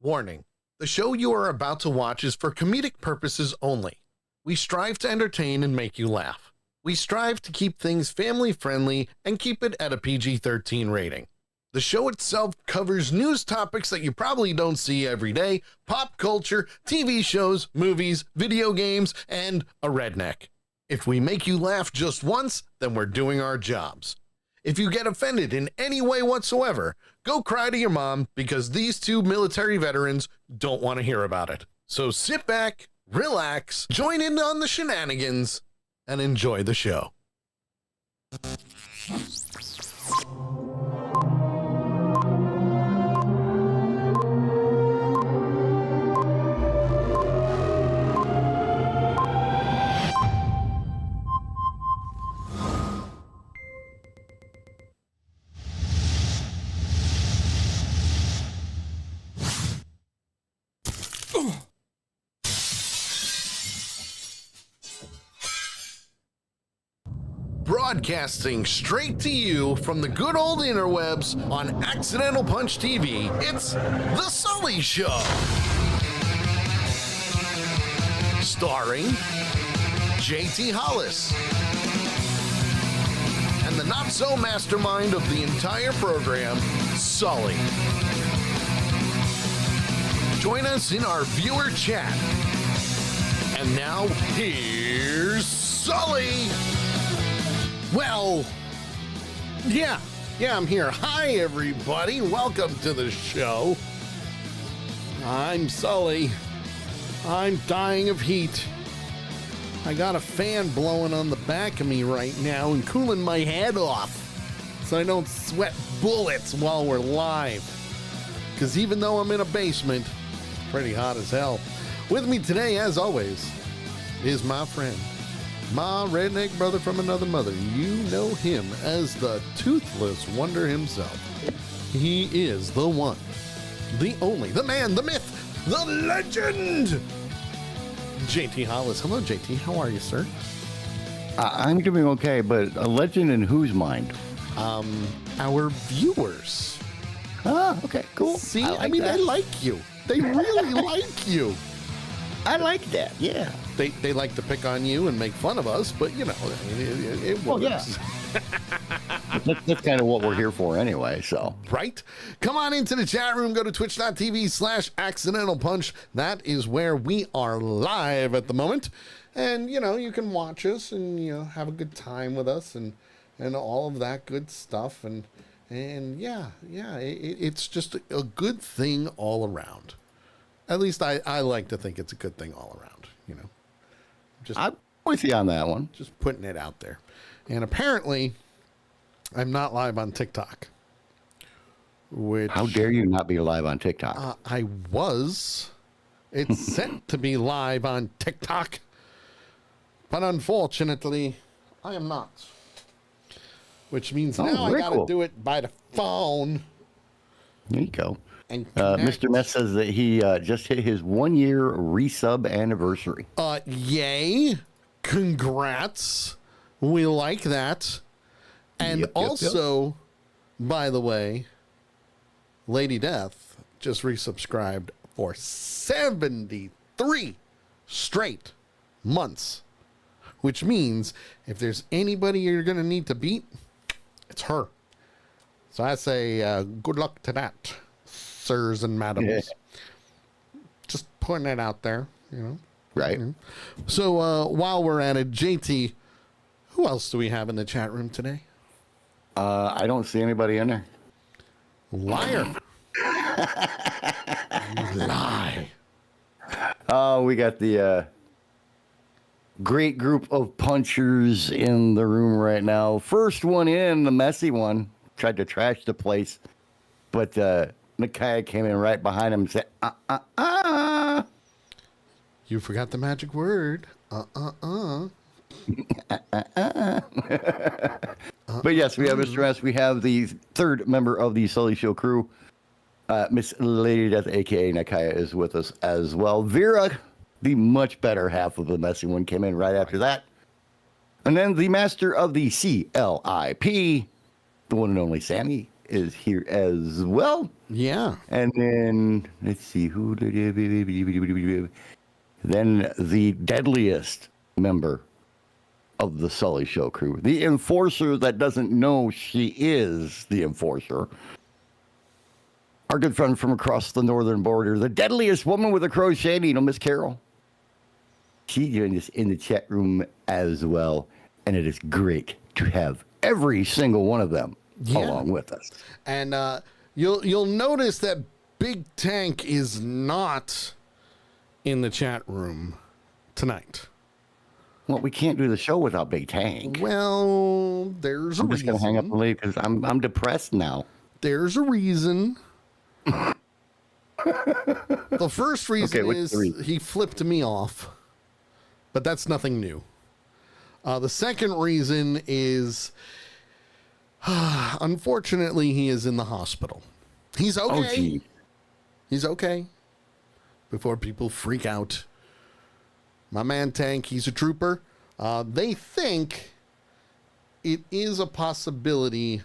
Warning: the show you are about to watch is for comedic purposes only. We strive to entertain and make you laugh. We strive to keep things family friendly and keep it at a PG-13 rating. The show itself covers news topics that you probably don't see every day, pop culture, TV shows, movies, video games, and a redneck. If we make you laugh just once, then we're doing our jobs. If you get offended in any way whatsoever, go cry to your mom because these two military veterans don't want to hear about it. So sit back, relax, join in on the shenanigans, and enjoy the show. Broadcasting straight to you from the good old interwebs on Accidental Punch TV, it's The Sully Show. Starring JT Hollis and the not-so-mastermind of the entire program, Sully. Join us in our viewer chat. And now, here's Sully. Well, yeah, I'm here. Hi, everybody. Welcome to the show. I'm Sully. I'm dying of heat. I got a fan blowing on the back of me right now and cooling my head off so I don't sweat bullets while we're live. Because even though I'm in a basement, it's pretty hot as hell. With me today, as always, is my friend, my redneck brother from another mother. You know him as the Toothless Wonder himself. He is the one, the only, the man, the myth, the legend, JT Hollis. Hello, JT. How are you, sir? I'm doing okay, but a legend in whose mind? Our viewers. Ah, okay, cool. See, I mean, they like you. They really like you. I like that, yeah. They like to pick on you and make fun of us, but you know, I mean, it works. Well, yeah. That's kind of what we're here for anyway, so. Right? Come on into the chat room. Go to twitch.tv/accidental punch. That is where we are live at the moment. And, you know, you can watch us and, you know, have a good time with us and all of that good stuff. And yeah, it's just a good thing all around. At least I like to think it's a good thing all around, you know. I'm with you on that one. Just putting it out there. And apparently, I'm not live on TikTok. Which, how dare you not be live on TikTok? I was. It's set to be live on TikTok. But unfortunately, I am not. Which means now I got to do it by the phone. There you go. And Mr. Mess says that he just hit his 1 year resub anniversary. Yay. Congrats. We like that. And also, by the way, Lady Death just resubscribed for 73 straight months. Which means if there's anybody you're going to need to beat, it's her. So I say good luck to that, sirs and madams. Yeah. Just putting it out there, you know. Right. You know. So while we're at it, JT, who else do we have in the chat room today? I don't see anybody in there. Liar. Lie. Oh, we got the great group of punchers in the room right now. First one in, the messy one, tried to trash the place, but Nakia came in right behind him and said, You forgot the magic word. But yes, we have Mr. S. We have the third member of the Sully Show crew. Miss Lady Death, a.k.a. Nakia, is with us as well. Vera, the much better half of the messy one, came in right after that. And then the master of the CLIP, the one and only Sammy, is here as well. Yeah. And then let's see who. Then the deadliest member of the Sully Show crew, the enforcer that doesn't know she is the enforcer. Our good friend from across the northern border, the deadliest woman with a crochet needle, Miss Carol. She joined us in the chat room as well, and it is great to have every single one of them along with us. And you'll notice that Big Tank is not in the chat room tonight. Well, we can't do the show without Big Tank. Well, there's a reason. I'm just going to hang up and leave because I'm depressed now. There's a reason. The first reason is he flipped me off, but that's nothing new. The second reason is, unfortunately, he is in the hospital. He's okay. Oh, he's okay. Before people freak out. My man Tank, he's a trooper. They think it is a possibility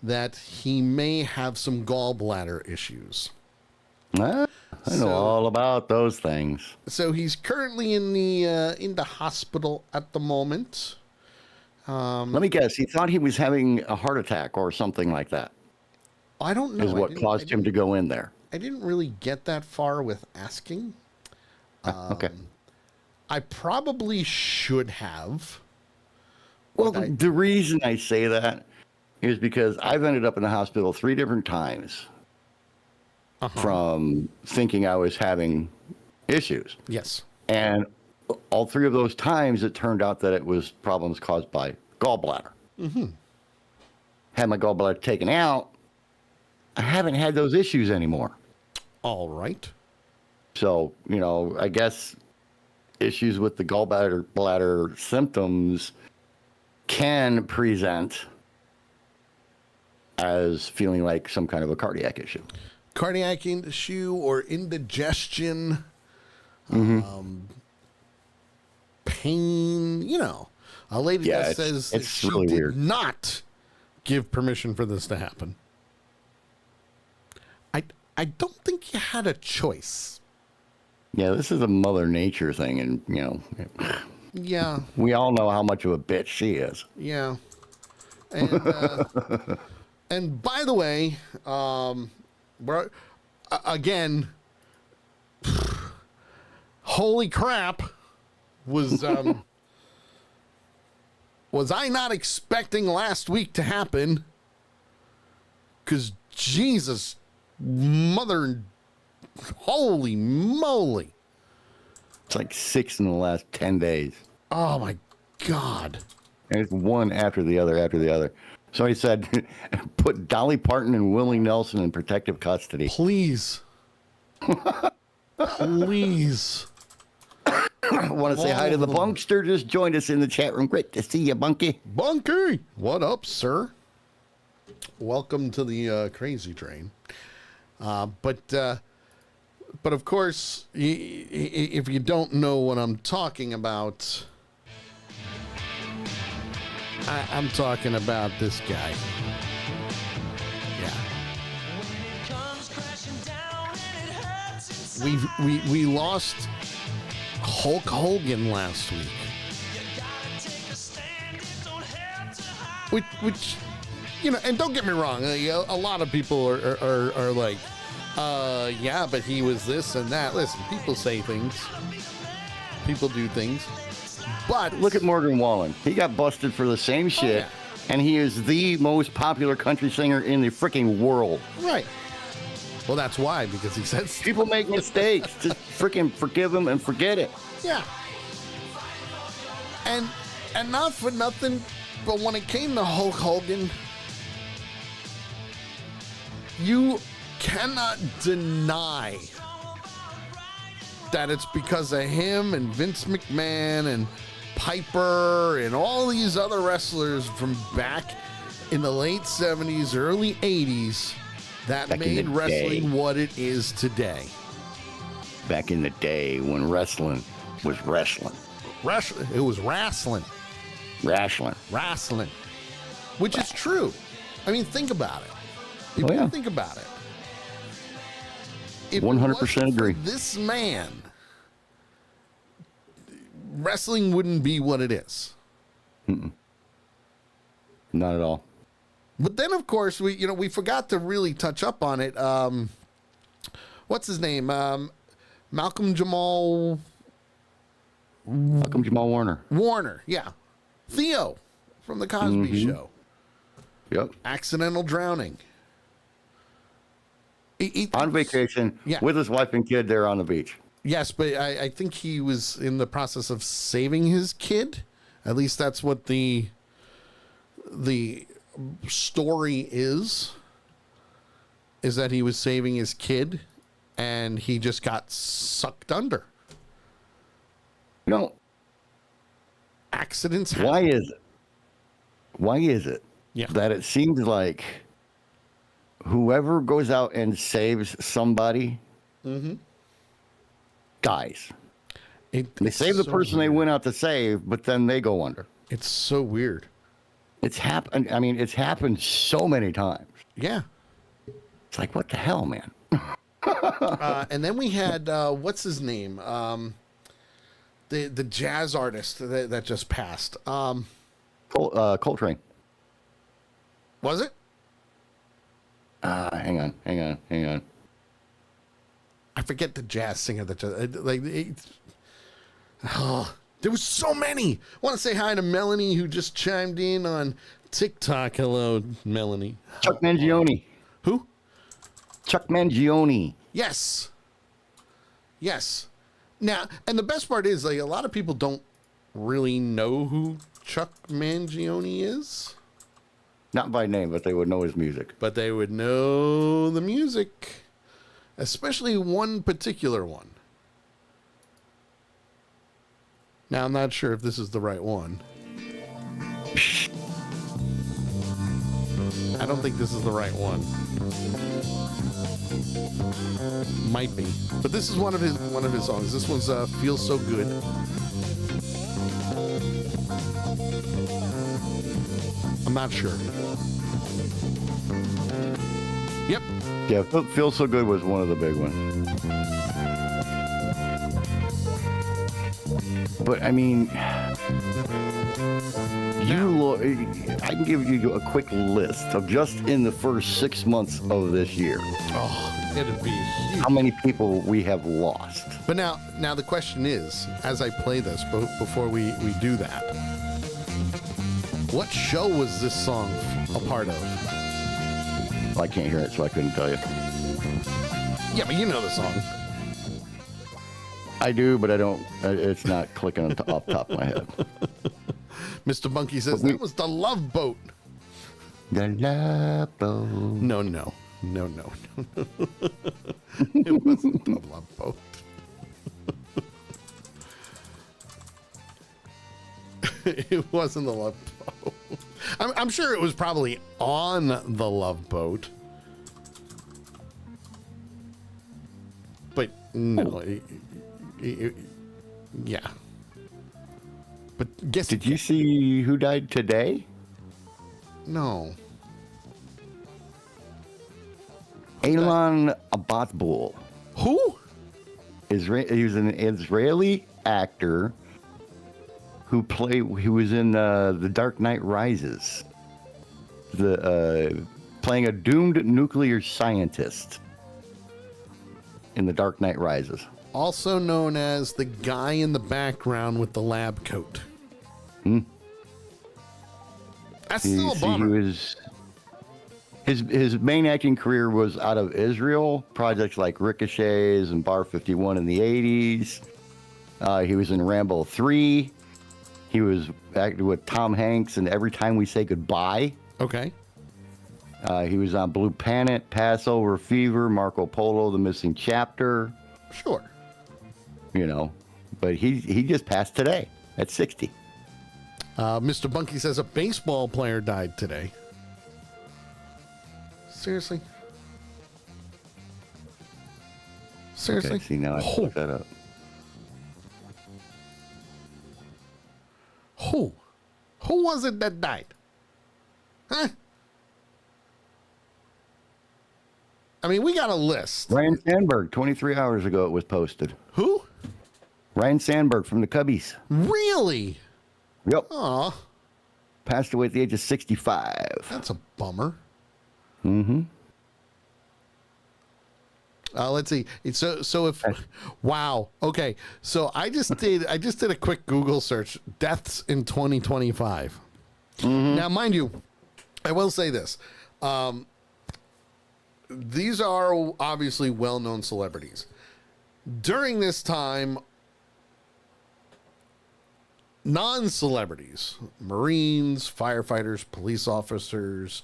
that he may have some gallbladder issues. I know all about those things. So he's currently in the hospital at the moment. Let me guess. He thought he was having a heart attack or something like that. I don't know. Is what caused him to go in there. I didn't really get that far with asking. Okay. I probably should have. Well, the reason I say that is because I've ended up in the hospital 3 different times from thinking I was having issues. Yes. And all 3 of those times, it turned out that it was problems caused by gallbladder. Had my gallbladder taken out, I haven't had those issues anymore. All right. So, I guess issues with the bladder symptoms can present as feeling like some kind of a cardiac issue. Cardiac issue or indigestion, pain, A lady that says that she really did weird. not give permission for this to happen. I don't think you had a choice. Yeah, this is a Mother Nature thing, and, Yeah. we all know how much of a bitch she is. Yeah. And, and by the way, again, holy crap, was I not expecting last week to happen? Because Jesus, mother, holy moly. It's like 6 in the last 10 days. Oh my God. And it's one after the other. Somebody said, put Dolly Parton and Willie Nelson in protective custody. Please. Please. Want to say hi to the Bunkster. Just joined us in the chat room. Great to see you, Bunky. Bunky, what up, sir? Welcome to the crazy train. But of course, if you don't know what I'm talking about, I'm talking about this guy. Yeah. We lost Hulk Hogan last week. Which and don't get me wrong, a lot of people are like, yeah, but he was this and that. Listen, people say things. People do things. But look at Morgan Wallen. He got busted for the same shit, and he is the most popular country singer in the freaking world. Right. Well, that's why, because he said people make mistakes. Just freaking forgive him and forget it. Yeah. And not for nothing, but when it came to Hulk Hogan, you cannot deny that it's because of him and Vince McMahon and Piper and all these other wrestlers from back in the late 70s, early 80s that made wrestling what it is today. Back in the day when wrestling was wrestling. It was wrestling. Which is true. I mean, think about it. Think about it. if 100% agree. this man, wrestling wouldn't be what it is. Not at all. But then, of course, we forgot to really touch up on it. What's his name? Malcolm Jamal Warner. Warner, yeah. Theo from the Cosby Show. Yep. Accidental drowning. On vacation Yeah. with his wife and kid there on the beach. Yes, but I think he was in the process of saving his kid. At least that's what the story is that he was saving his kid and he just got sucked under. You know, Accidents happen. Why is it that it seems like whoever goes out and saves somebody dies? They save the person they went out to save, but then they go under. It's so weird. It's happened. I mean, it's happened so many times. Yeah. It's like, what the hell, man? And then we had what's his name? The jazz artist that just passed. Coltrane. Was it? Hang on. I forget the jazz singer that just there was so many. I want to say hi to Melanie who just chimed in on TikTok. Hello, Melanie. Chuck Mangione. Who? Chuck Mangione. Yes. Now, and the best part is, like, a lot of people don't really know who Chuck Mangione is. Not by name, but they would know his music. But they would know the music, especially one particular one. Now, I'm not sure if this is the right one. I don't think this is the right one. Might be, but this is one of his songs. This one's "Feels So Good." I'm not sure. Yep. Yeah, "Feels So Good" was one of the big ones. But I mean, I can give you a quick list of just in the first 6 months of this year. Oh, it'd be huge. How many people we have lost. But now the question is, as I play this, before we do that, what show was this song a part of? I can't hear it, so I couldn't tell you. Yeah, but you know the song. I do, but I don't. It's not clicking off the top of my head. Mr. Bunky says that was The Love Boat. The Love Boat. No. It wasn't The Love Boat. It wasn't The Love Boat. I'm sure it was probably on The Love Boat. But no. Yeah. But guess. Did you see who died today? No. Elon Abatbul. Who? He was an Israeli actor who was in The Dark Knight Rises. Playing a doomed nuclear scientist in The Dark Knight Rises. Also known as the guy in the background with the lab coat. That's still a bummer. His main acting career was out of Israel. Projects like Ricochets and Bar 51 in the 80s. He was in Rambo 3. He was acting with Tom Hanks in Every Time We Say Goodbye. Okay. He was on Blue Planet, Passover Fever, Marco Polo, The Missing Chapter. Sure. You know, but he just passed today at 60. Mr. Bunky says a baseball player died today. Seriously? Okay, see, now I can look that up. Who was it that died? Huh? I mean, we got a list. Ryan Sandberg, 23 hours ago it was posted. Who? Ryan Sandberg from the Cubbies. Really? Yep. Aw, Passed away at the age of 65. that's a bummer. Mm-hmm. Let's see. So if wow. Okay. So I just did a quick Google search. Deaths in 2025. Now, mind you, I will say this. These are obviously well-known celebrities. During this time, non-celebrities, Marines, firefighters, police officers,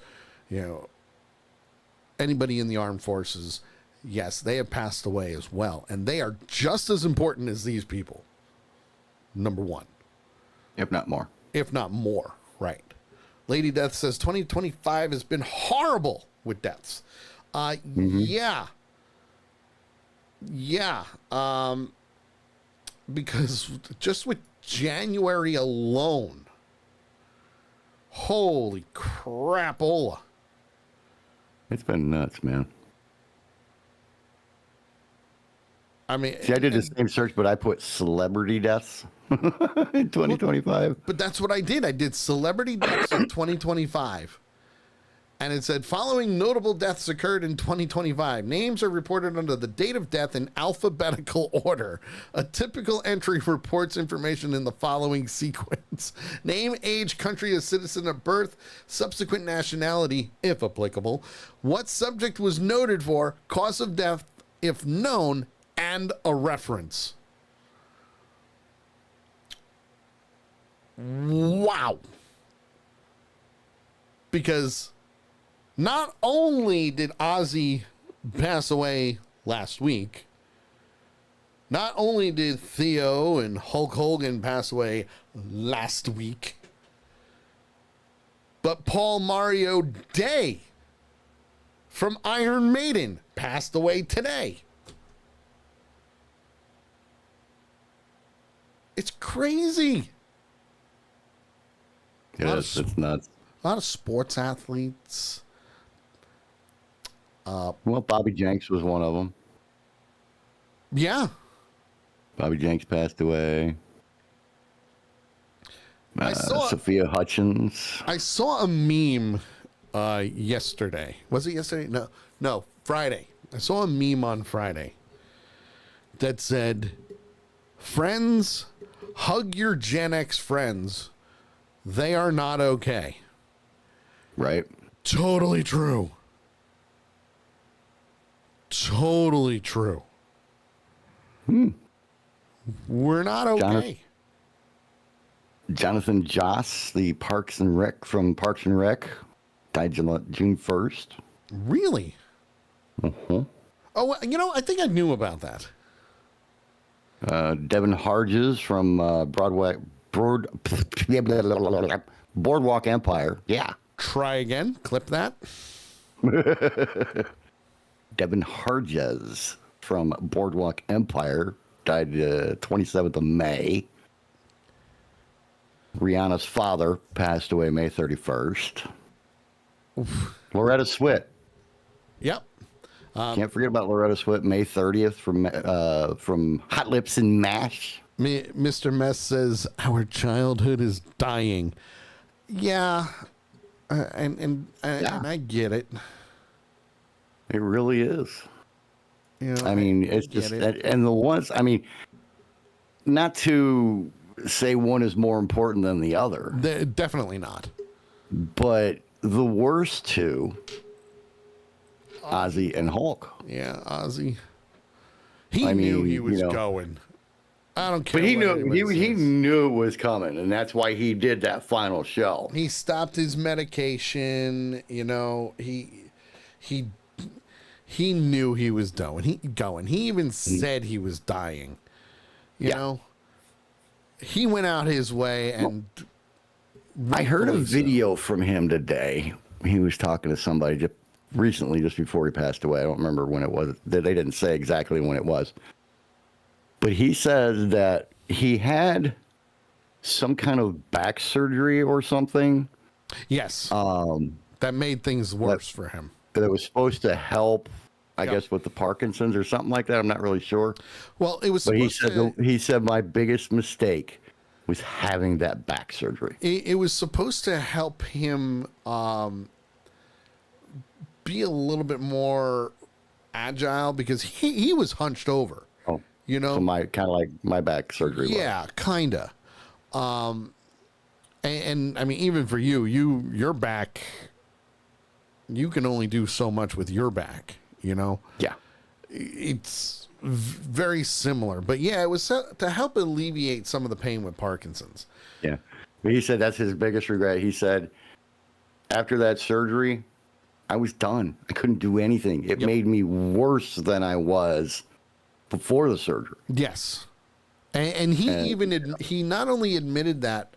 anybody in the armed forces, yes, they have passed away as well. And they are just as important as these people. Number one. If not more. If not more, right. Lady Death says 2025 has been horrible with deaths. Yeah. Yeah. Because just with January alone, holy crapola. It's been nuts, man. I mean, see, I did the same search, but I put celebrity deaths in 2025. But that's what I did. I did celebrity deaths in 2025. And it said, following notable deaths occurred in 2025. Names are reported under the date of death in alphabetical order. A typical entry reports information in the following sequence: name, age, country of citizen of birth, subsequent nationality, if applicable, what subject was noted for, cause of death, if known, and a reference. Wow. Because not only did Ozzy pass away last week, not only did Theo and Hulk Hogan pass away last week, but Paul Mario Day from Iron Maiden passed away today. It's crazy. Yes, it's nuts. A lot of sports athletes. Well, Bobby Jenks was one of them. Yeah. Bobby Jenks passed away. I saw Sophia Hutchins. I saw a meme yesterday. Was it yesterday? No, Friday. I saw a meme on Friday that said, "Friends, hug your Gen X friends. They are not okay." Right. Totally true. Totally true. We're not okay. Jonathan Joss, the Parks and Rec from Parks and Rec, died June 1st. Really? Uh-huh. Oh, I think I knew about that. Devin Harges from Boardwalk Empire. Yeah. Try again. Clip that. Devin Harges from Boardwalk Empire died 27th of May. Rihanna's father passed away May 31st. Oof. Loretta Swit. Yep. Can't forget about Loretta Swit, May 30th from Hot Lips and Mash. Mr. Mess says, our childhood is dying. Yeah. And I get it. It really is. I mean, it's just, and the ones, I mean, not to say one is more important than the other. Definitely not. But the worst two, Ozzy and Hulk. Yeah, Ozzy. He knew he was going. I don't care. But he knew it was coming, and that's why he did that final show. He stopped his medication. He knew he was going. He even said he was dying. You know, he went out his way, and I heard a video from him today. He was talking to somebody just recently, just before he passed away. I don't remember when it was. They didn't say exactly when it was. But he says that he had some kind of back surgery or something. Yes. That made things worse for him. That was supposed to help I guess with the Parkinson's or something like that. I'm not really sure. Well, it was But supposed he said my biggest mistake was having that back surgery. it was supposed to help him be a little bit more agile because he was hunched over. Oh, you know, so my kind of like my back surgery. Yeah, kinda. And I mean, even for your back, you can only do so much with your back. You know. Yeah. It's very similar, but yeah, it was to help alleviate some of the pain with Parkinson's. Yeah. But he said that's his biggest regret. He said after that surgery, I was done. I couldn't do anything. It made me worse than I was before the surgery. Yes. And he not only admitted that,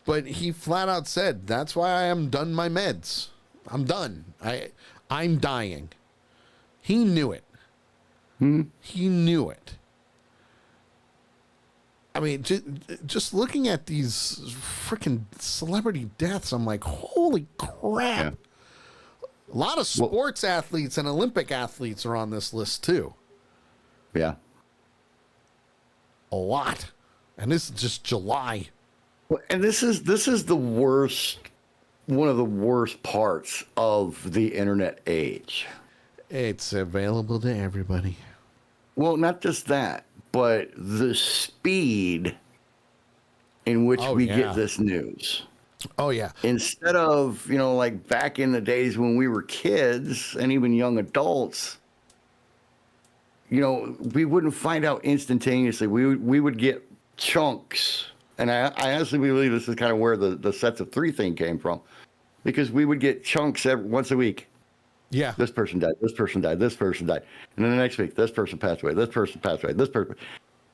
but he flat out said, that's why I am done my meds. I'm done. I'm dying. He knew it. He knew it. I mean, just looking at these freaking celebrity deaths, I'm like, holy crap. Yeah. A lot of sports athletes and Olympic athletes are on this list too. Yeah. A lot. And this is just July. Well, and this is the worst, one of the worst parts of the internet age. It's available to everybody. Well, not just that, but the speed in which we get this news. Oh, yeah. Instead of, like back in the days when we were kids and even young adults, we wouldn't find out instantaneously. We would get chunks. And I honestly believe this is kind of where the sets of 3 thing came from, because we would get chunks once a week. Yeah. This person died. This person died. This person died. And then the next week, this person passed away. This person passed away. This person.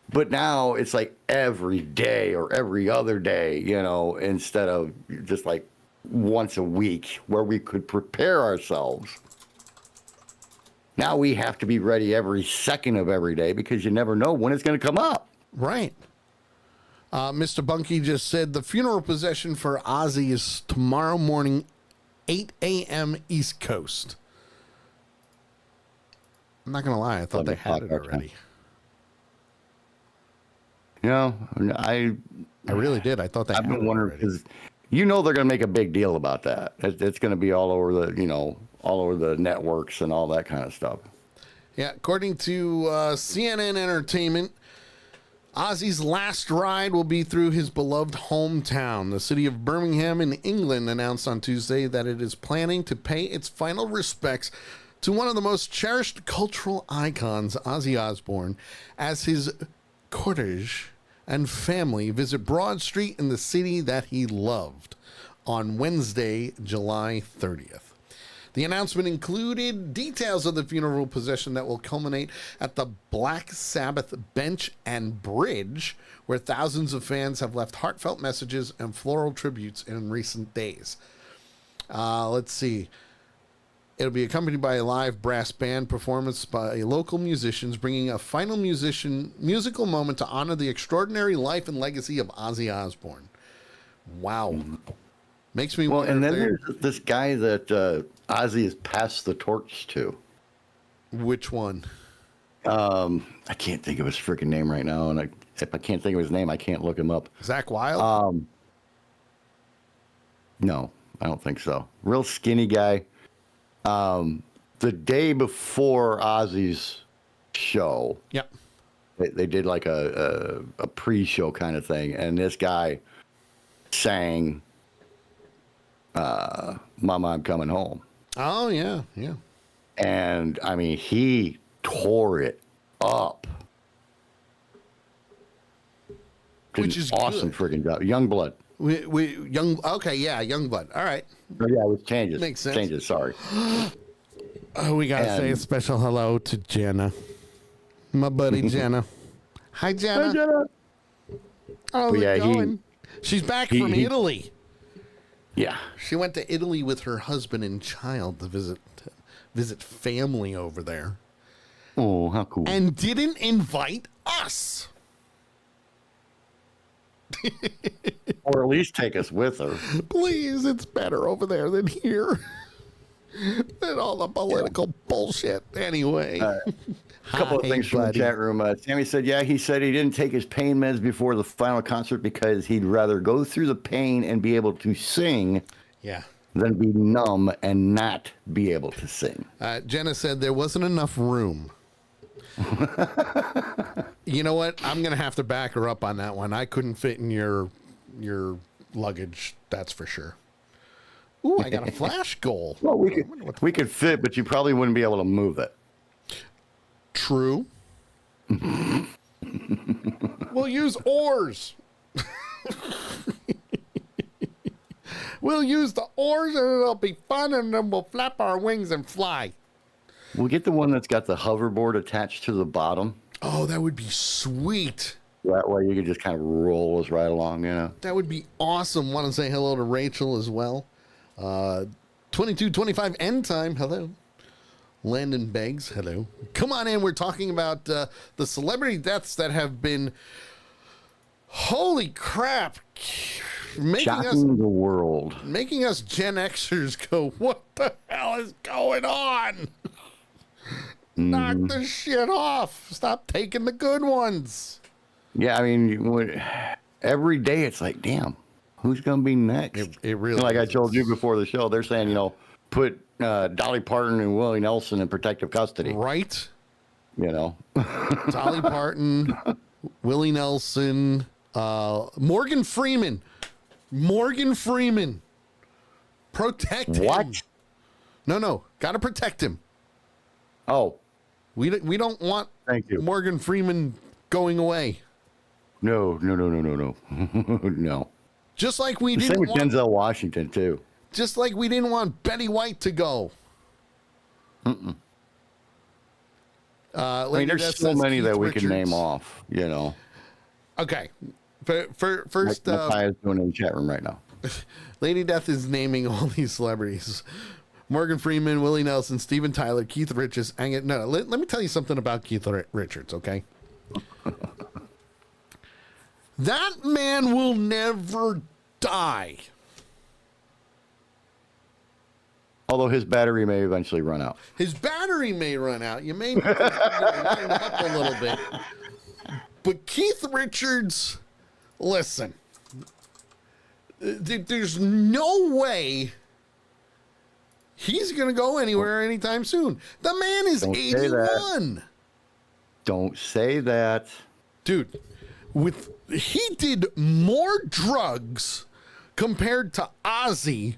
But now it's like every day or every other day, instead of just like once a week where we could prepare ourselves. Now we have to be ready every second of every day because you never know when it's going to come up. Right. Mr. Bunky just said the funeral procession for Ozzy is tomorrow morning, 8 a.m. East Coast. I'm not going to lie. I thought they had it already. I really did. I thought they had it. I've been wondering because they're going to make a big deal about that. It's going to be all over all over the networks and all that kind of stuff. Yeah, according to CNN Entertainment, Ozzy's last ride will be through his beloved hometown. The city of Birmingham in England announced on Tuesday that it is planning to pay its final respects to one of the most cherished cultural icons, Ozzy Osbourne, as his cortege and family visit Broad Street in the city that he loved on Wednesday, July 30th. The announcement included details of the funeral procession that will culminate at the Black Sabbath Bench and Bridge, where thousands of fans have left heartfelt messages and floral tributes in recent days. Let's see. It'll be accompanied by a live brass band performance by local musicians, bringing a final musical moment to honor the extraordinary life and legacy of Ozzy Osbourne. Wow. Makes me wonder. And then there's this guy that Ozzy has passed the torch to. Which one? I can't think of his freaking name right now, and if I can't think of his name, I can't look him up. Zach Wilde? No, I don't think so. Real skinny guy. The day before Ozzy's show, yep, they did like a pre-show kind of thing, and this guy sang "Mama, I'm Coming Home." Oh yeah, yeah. And I mean, he tore it up. Which is awesome, freaking job. Youngblood. Youngblood. All right. Oh, yeah, it was changes. Makes sense. Changes. Sorry. We gotta say a special hello to Jenna, my buddy Jenna. Hi, Jenna. Hi, Jenna. How's it going? She's back from Italy. Yeah. She went to Italy with her husband and child to visit family over there. Oh, how cool! And didn't invite us. Or at least take us with her. Please, it's better over there than here. And all the political bullshit. Anyway. A couple of things from the chat room. Sammy said, yeah, he said he didn't take his pain meds before the final concert because he'd rather go through the pain and be able to sing than be numb and not be able to sing. Jenna said there wasn't enough room. You know what? I'm going to have to back her up on that one. I couldn't fit in your luggage, that's for sure. Ooh, I got a flash goal. Well, we could fit, but you probably wouldn't be able to move it. True. We'll use oars. We'll use the oars and it'll be fun, and then we'll flap our wings and fly. We'll get the one that's got the hoverboard attached to the bottom. Oh, that would be sweet. That way you could just kind of roll us right along, you know. That would be awesome. Want to say hello to Rachel as well. 2225 end time. Hello. Landon Beggs. Hello. Come on in. We're talking about the celebrity deaths that have been, holy crap, shocking the world. Making us Gen Xers go, what the hell is going on? Knock the shit off. Stop taking the good ones. Yeah, I mean, every day it's like, damn, who's going to be next? It really like is. I told you before the show, they're saying, you know, put Dolly Parton and Willie Nelson in protective custody. Right. You know. Dolly Parton, Willie Nelson, Morgan Freeman. Morgan Freeman. Protect him. What? No. Got to protect him. Oh. We don't want Thank you. Morgan Freeman going away. No. No. Just like we Same didn't with want Denzel Washington, too. Just like we didn't want Betty White to go. I mean, there's so many that we can name off, you know. Okay. First, Matthias doing it in the chat room right now. Lady Death is naming all these celebrities. Morgan Freeman, Willie Nelson, Steven Tyler, Keith Richards. Let me tell you something about Keith Richards, okay? That man will never die. Although his battery may eventually run out. His battery may run out. You may need to line up a little bit. But Keith Richards, listen, there's no way he's going to go anywhere anytime soon. The man is 81. Don't say that. Dude, he did more drugs compared to Ozzy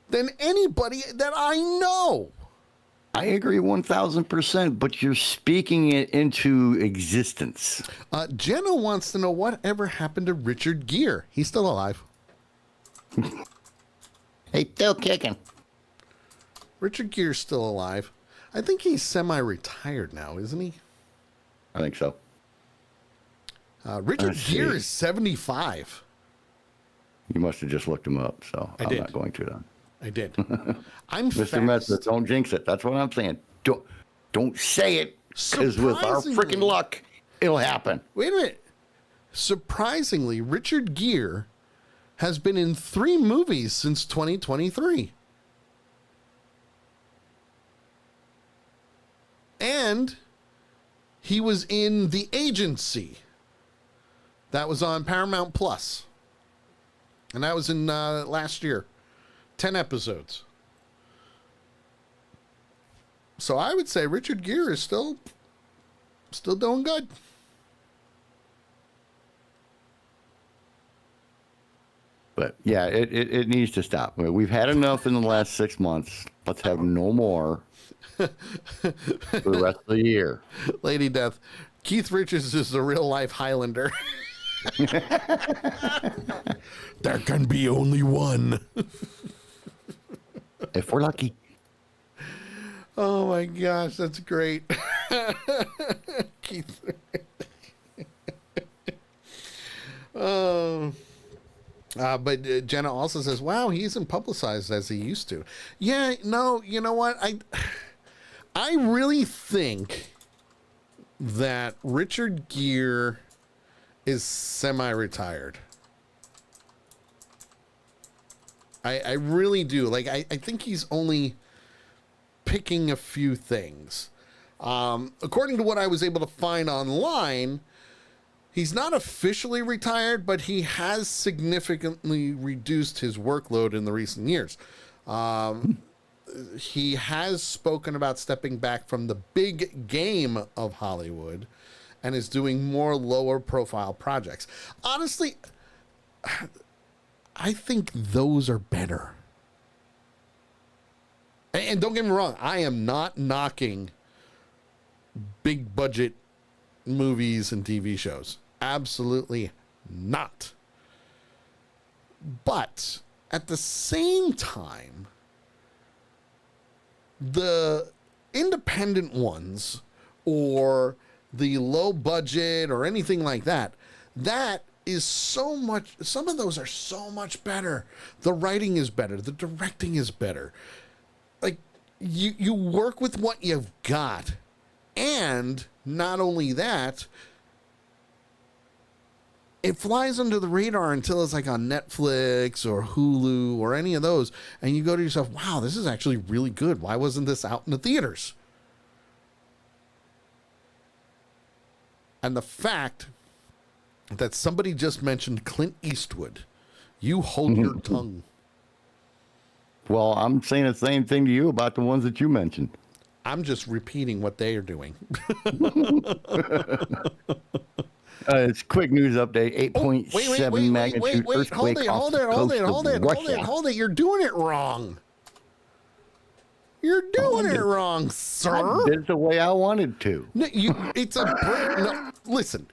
than anybody that I know. I agree 1,000%, but you're speaking it into existence. Jenna wants to know whatever happened to Richard Gere. He's still alive. He's still kicking. Richard Gere's still alive. I think he's semi-retired now, isn't he? I think so. Richard Gere is 75. You must have just looked him up, so I'm not going to then. I did. I'm Mr. Messer, don't jinx it. That's what I'm saying. Don't say it, because with our freaking luck, it'll happen. Wait a minute. Surprisingly, Richard Gere has been in 3 movies since 2023. And he was in The Agency. That was on Paramount Plus. And that was in last year. 10 episodes. So I would say Richard Gere is still doing good. But yeah, it needs to stop. We've had enough in the last 6 months. Let's have no more for the rest of the year. Lady Death, Keith Richards is the real life Highlander. There can be only one. If we're lucky. Oh my gosh, that's great. Keith. But Jenna also says, wow, he isn't publicized as he used to. Yeah, no, you know what? I really think that Richard Gere is semi-retired. I really do. Like, I think he's only nitpicking a few things. According to what I was able to find online, he's not officially retired, but he has significantly reduced his workload in the recent years. He has spoken about stepping back from the big game of Hollywood and is doing more lower profile projects. Honestly, I think those are better. And don't get me wrong, I am not knocking big budget movies and TV shows. Absolutely not. But at the same time, the independent ones or the low budget or anything like that, that is so much, some of those are so much better. The writing is better. The directing is better. Like, you work with what you've got. And not only that, it flies under the radar until it's like on Netflix or Hulu or any of those. And you go to yourself, wow, this is actually really good. Why wasn't this out in the theaters? And the fact that somebody just mentioned Clint Eastwood, you hold your tongue. Well, I'm saying the same thing to you about the ones that you mentioned. I'm just repeating what they are doing. It's quick news update. 8.7 magnitude earthquake off the coast of Russia. Hold it. You're doing it wrong. You're doing it wrong, sir. I did it the way I wanted to. No, listen.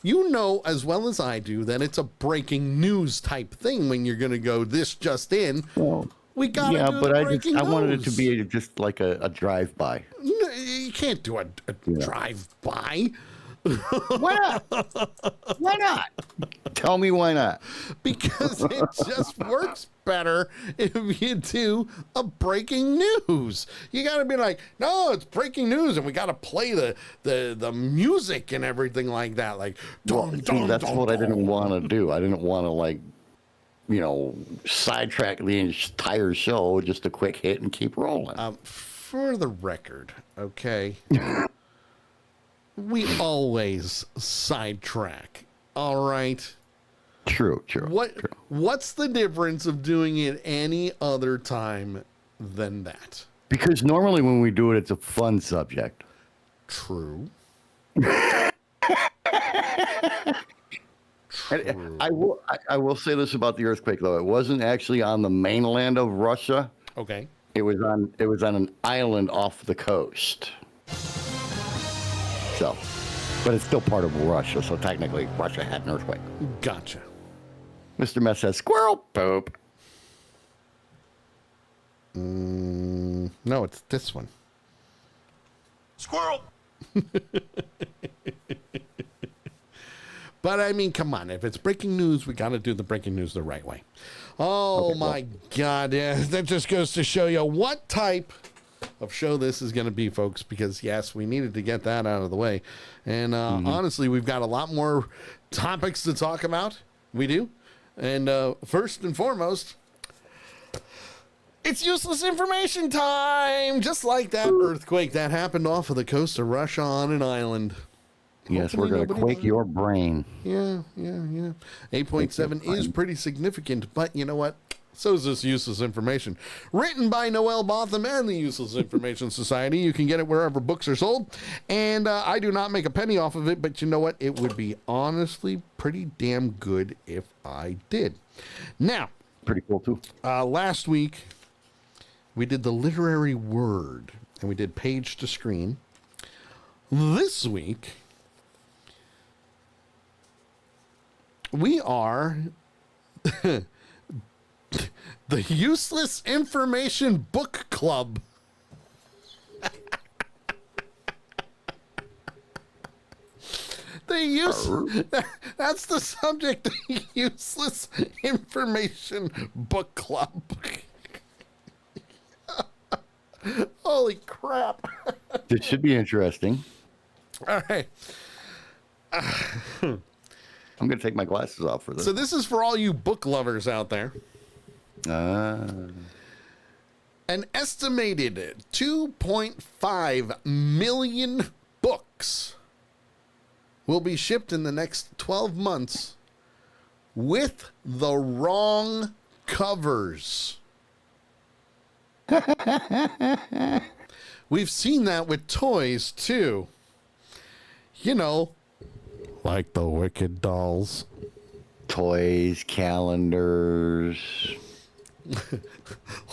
You know as well as I do that it's a breaking news type thing when you're going to go this just in. Well, we got yeah, do but the I wanted it to be just like a drive-by. No, you can't do a drive-by. Why not? Why not? Tell me why not. Because it just works better if you do a breaking news. You got to be like, no, it's breaking news, and we got to play the music and everything like that. Like, that's what I didn't want to do. I didn't want to sidetrack the entire show. Just a quick hit and keep rolling. For the record, okay. We always sidetrack. All right. True. What's the difference of doing it any other time than that? Because normally when we do it, it's a fun subject. True. I will say this about the earthquake though. It wasn't actually on the mainland of Russia. Okay. It was on an island off the coast. So, but it's still part of Russia, so technically Russia had an earthquake. Gotcha. Mr. Mess says, squirrel poop. No, it's this one. Squirrel. But I mean, come on. If it's breaking news, we got to do the breaking news the right way. Oh, okay, my God. Yeah, that just goes to show you what type of show this is going to be, folks, because, yes, we needed to get that out of the way. And honestly, we've got a lot more topics to talk about. We do. And first and foremost, it's useless information time. Just like that earthquake that happened off of the coast of Russia on an island. Yes, we're going to quake your brain. Yeah. 8.7 is pretty significant, but you know what? So is this useless information. Written by Noel Botham and the Useless Information Society. You can get it wherever books are sold. And I do not make a penny off of it, but you know what? It would be honestly pretty damn good if I did. Now. Pretty cool, too. Last week, we did the literary word, and we did page to screen. This week, we are the Useless Information Book Club. That's the subject, the Useless Information Book Club. Holy crap. This should be interesting. All right. I'm going to take my glasses off for this. So this is for all you book lovers out there. An estimated 2.5 million books will be shipped in the next 12 months with the wrong covers. We've seen that with toys, too. You know, like the Wicked dolls. Toys, calendars.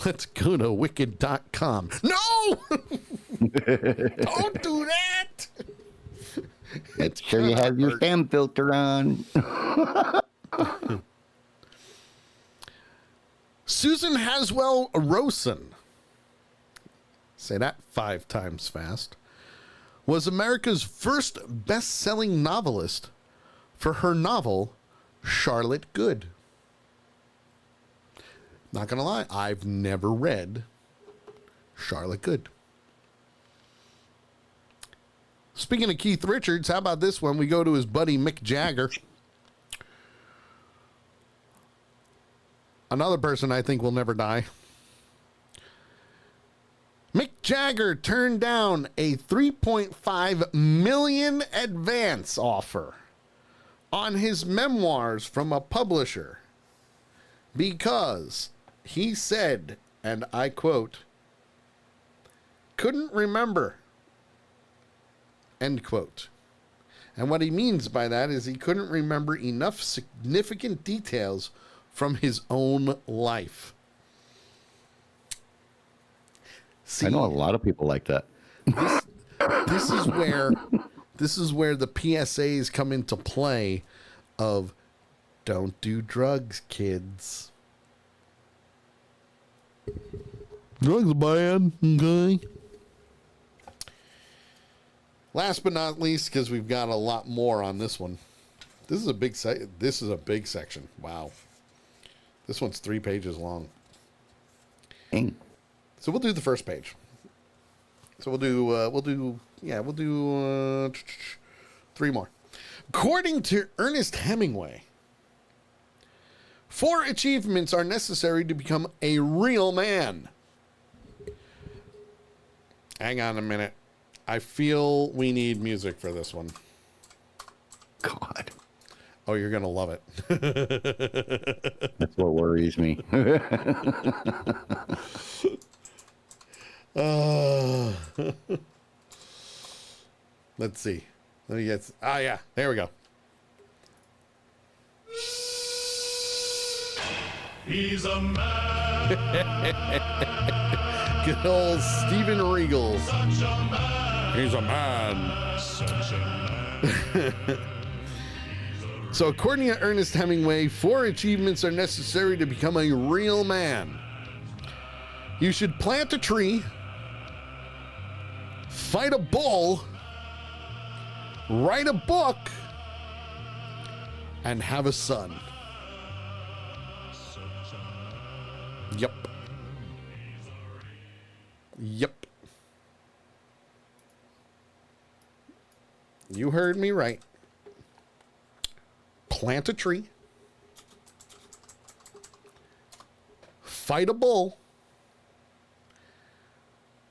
Let's go to wicked.com. No! Don't do that! Make sure you have your spam filter on. Susan Haswell Rosen, say that 5 times fast, was America's first best-selling novelist for her novel, Charlotte Good. Not gonna lie, I've never read Charlotte Good. Speaking of Keith Richards, how about this one? We go to his buddy Mick Jagger. Another person I think will never die. Mick Jagger turned down a $3.5 million advance offer on his memoirs from a publisher because he said, and I quote, couldn't remember, end quote. And what he means by that is he couldn't remember enough significant details from his own life. See, I know a lot of people like that. this is where the PSAs come into play of don't do drugs, kids. Drugs bad, okay? Last but not least, because we've got a lot more on this one. This is a big section. Wow. This one's 3 pages long. Dang. So we'll do the first page. So we'll do 3 more. According to Ernest Hemingway, 4 achievements are necessary to become a real man. Hang on a minute. I feel we need music for this one. God. Oh, you're going to love it. That's what worries me. Let's see. Let me get. Ah, yeah. There we go. He's a man. Good old Stephen Regal. Such a man. He's a man. Such a man. So, according to Ernest Hemingway, 4 achievements are necessary to become a real man. You should plant a tree, fight a bull, write a book, and have a son. Yep. Yep. You heard me right. Plant a tree, fight a bull,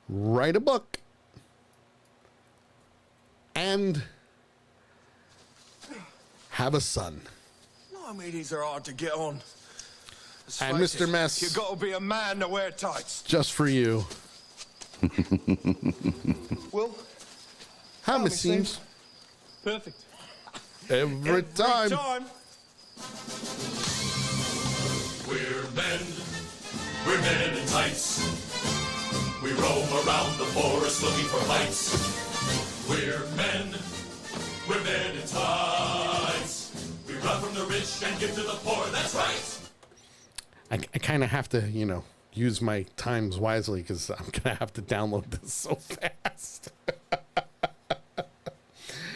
write a book, and have a son. I mean, these are hard to get on. Let's And face Mr. it, Mess. You gotta be a man to wear tights. Just for you. Will? How me, it seems Perfect. every time. We're men in tights. We roam around the forest looking for fights. We're men in tights. We run from the rich and give to the poor, that's right. I kind of have to, use my times wisely because I'm going to have to download this so fast.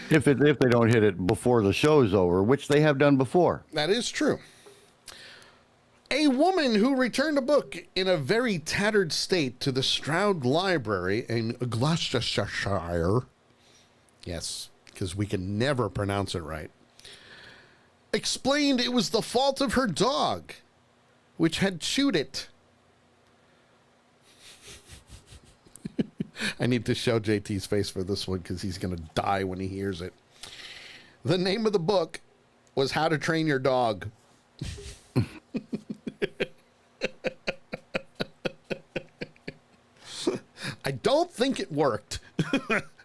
If they don't hit it before the show's over, which they have done before. That is true. A woman who returned a book in a very tattered state to the Stroud Library in Gloucestershire. Yes, because we can never pronounce it right. Explained it was the fault of her dog, which had chewed it. I need to show JT's face for this one because he's going to die when he hears it. The name of the book was How to Train Your Dog. I don't think it worked.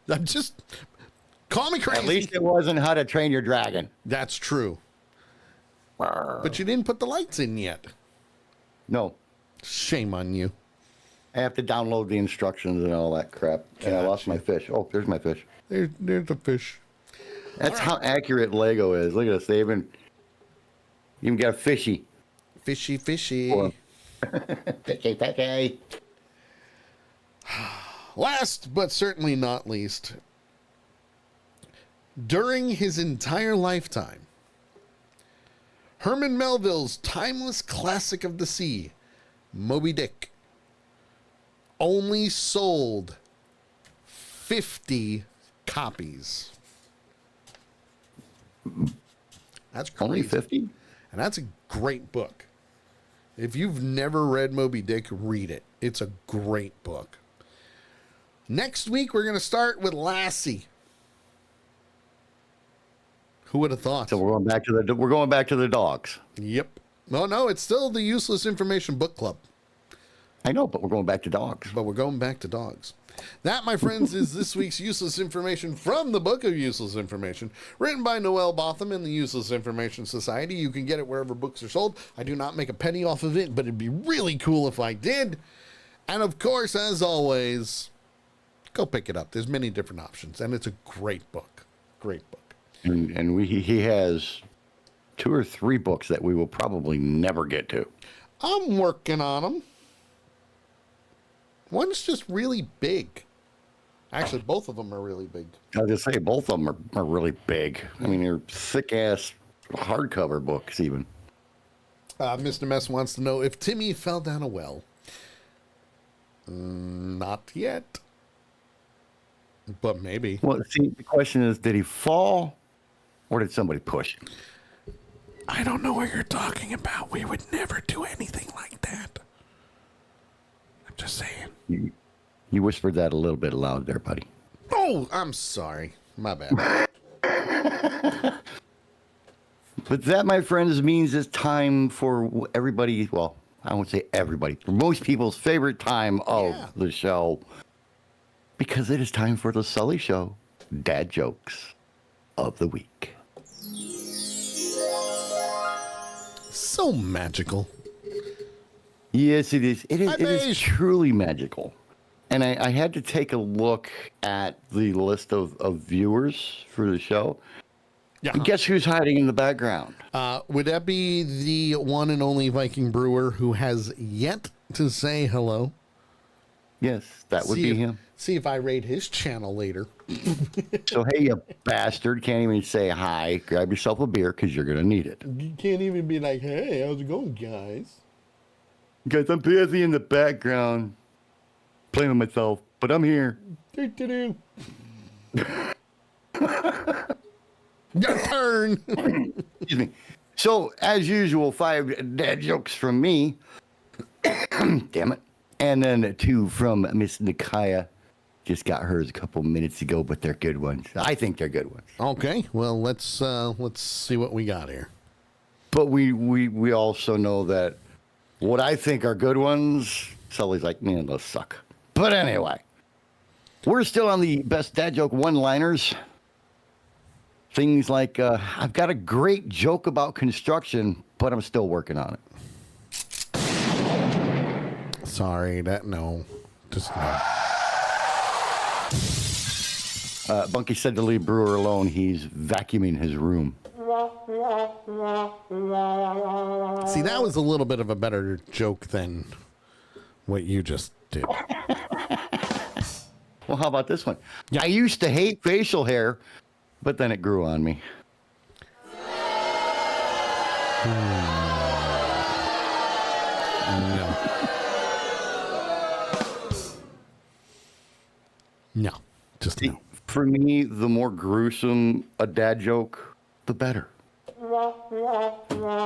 I'm just... Call me crazy. At least it wasn't How to Train Your Dragon. That's true. But you didn't put the lights in yet. No. Shame on you. I have to download the instructions and all that crap. And I lost my fish. Oh, there's my fish. There's the fish. That's how accurate Lego is. Look at this. They even got a fishy. Fishy, fishy. Or- fishy, fishy. Last but certainly not least, during his entire lifetime, Herman Melville's timeless classic of the sea, Moby Dick, only sold 50 copies. That's crazy. Only 50? And that's a great book. If you've never read Moby Dick, read it. It's a great book. Next week, we're going to start with Lassie. Who would have thought? So we're going back to the dogs. Yep. No, it's still the Useless Information Book Club. I know, but we're going back to dogs. But we're going back to dogs. That, my friends, is this week's Useless Information from the Book of Useless Information, written by Noel Botham and the Useless Information Society. You can get it wherever books are sold. I do not make a penny off of it, but it'd be really cool if I did. And of course, as always, go pick it up. There's many different options, and it's a great book. Great book. And he has 2 or 3 books that we will probably never get to. I'm working on them. One's just really big. Actually, both of them are really big. I'll just say both of them are really big. I mean, they're thick-ass hardcover books even. Mr. Mess wants to know if Timmy fell down a well. Not yet. But maybe. Well, see, the question is, did he fall or did somebody push him? I don't know what you're talking about. We would never do anything like that. I'm just saying. You whispered that a little bit loud there, buddy. Oh, I'm sorry. My bad. But that, my friends, means it's time for everybody, well, I won't say everybody, for most people's favorite time of the show. Because it is time for the Sully Show, Dad Jokes of the Week. So magical. Yes, it is. It is truly magical. And I had to take a look at the list of viewers for the show. Yeah. And guess who's hiding in the background? Would that be the one and only Viking brewer who has yet to say hello? Yes, that would be him. See if I raid his channel later. So, hey, you bastard, can't even say hi. Grab yourself a beer because you're going to need it. You can't even be like, hey, how's it going, guys? Guys, I'm busy in the background playing with myself, but I'm here. Your turn. Excuse me. So, as usual, 5 dad jokes from me. Damn it. And then 2 from Miss Nikaya. Just got hers a couple minutes ago, but they're good ones. I think they're good ones. Okay, well, let's see what we got here. But we also know that what I think are good ones, Sully's like, man, those suck. But anyway, we're still on the best dad joke one-liners. Things like, I've got a great joke about construction, but I'm still working on it. Sorry, just no. Bunky said to leave Brewer alone. He's vacuuming his room. See, that was a little bit of a better joke than what you just did. Well, how about this one? I used to hate facial hair, but then it grew on me. No, just no. For me, the more gruesome a dad joke, the better.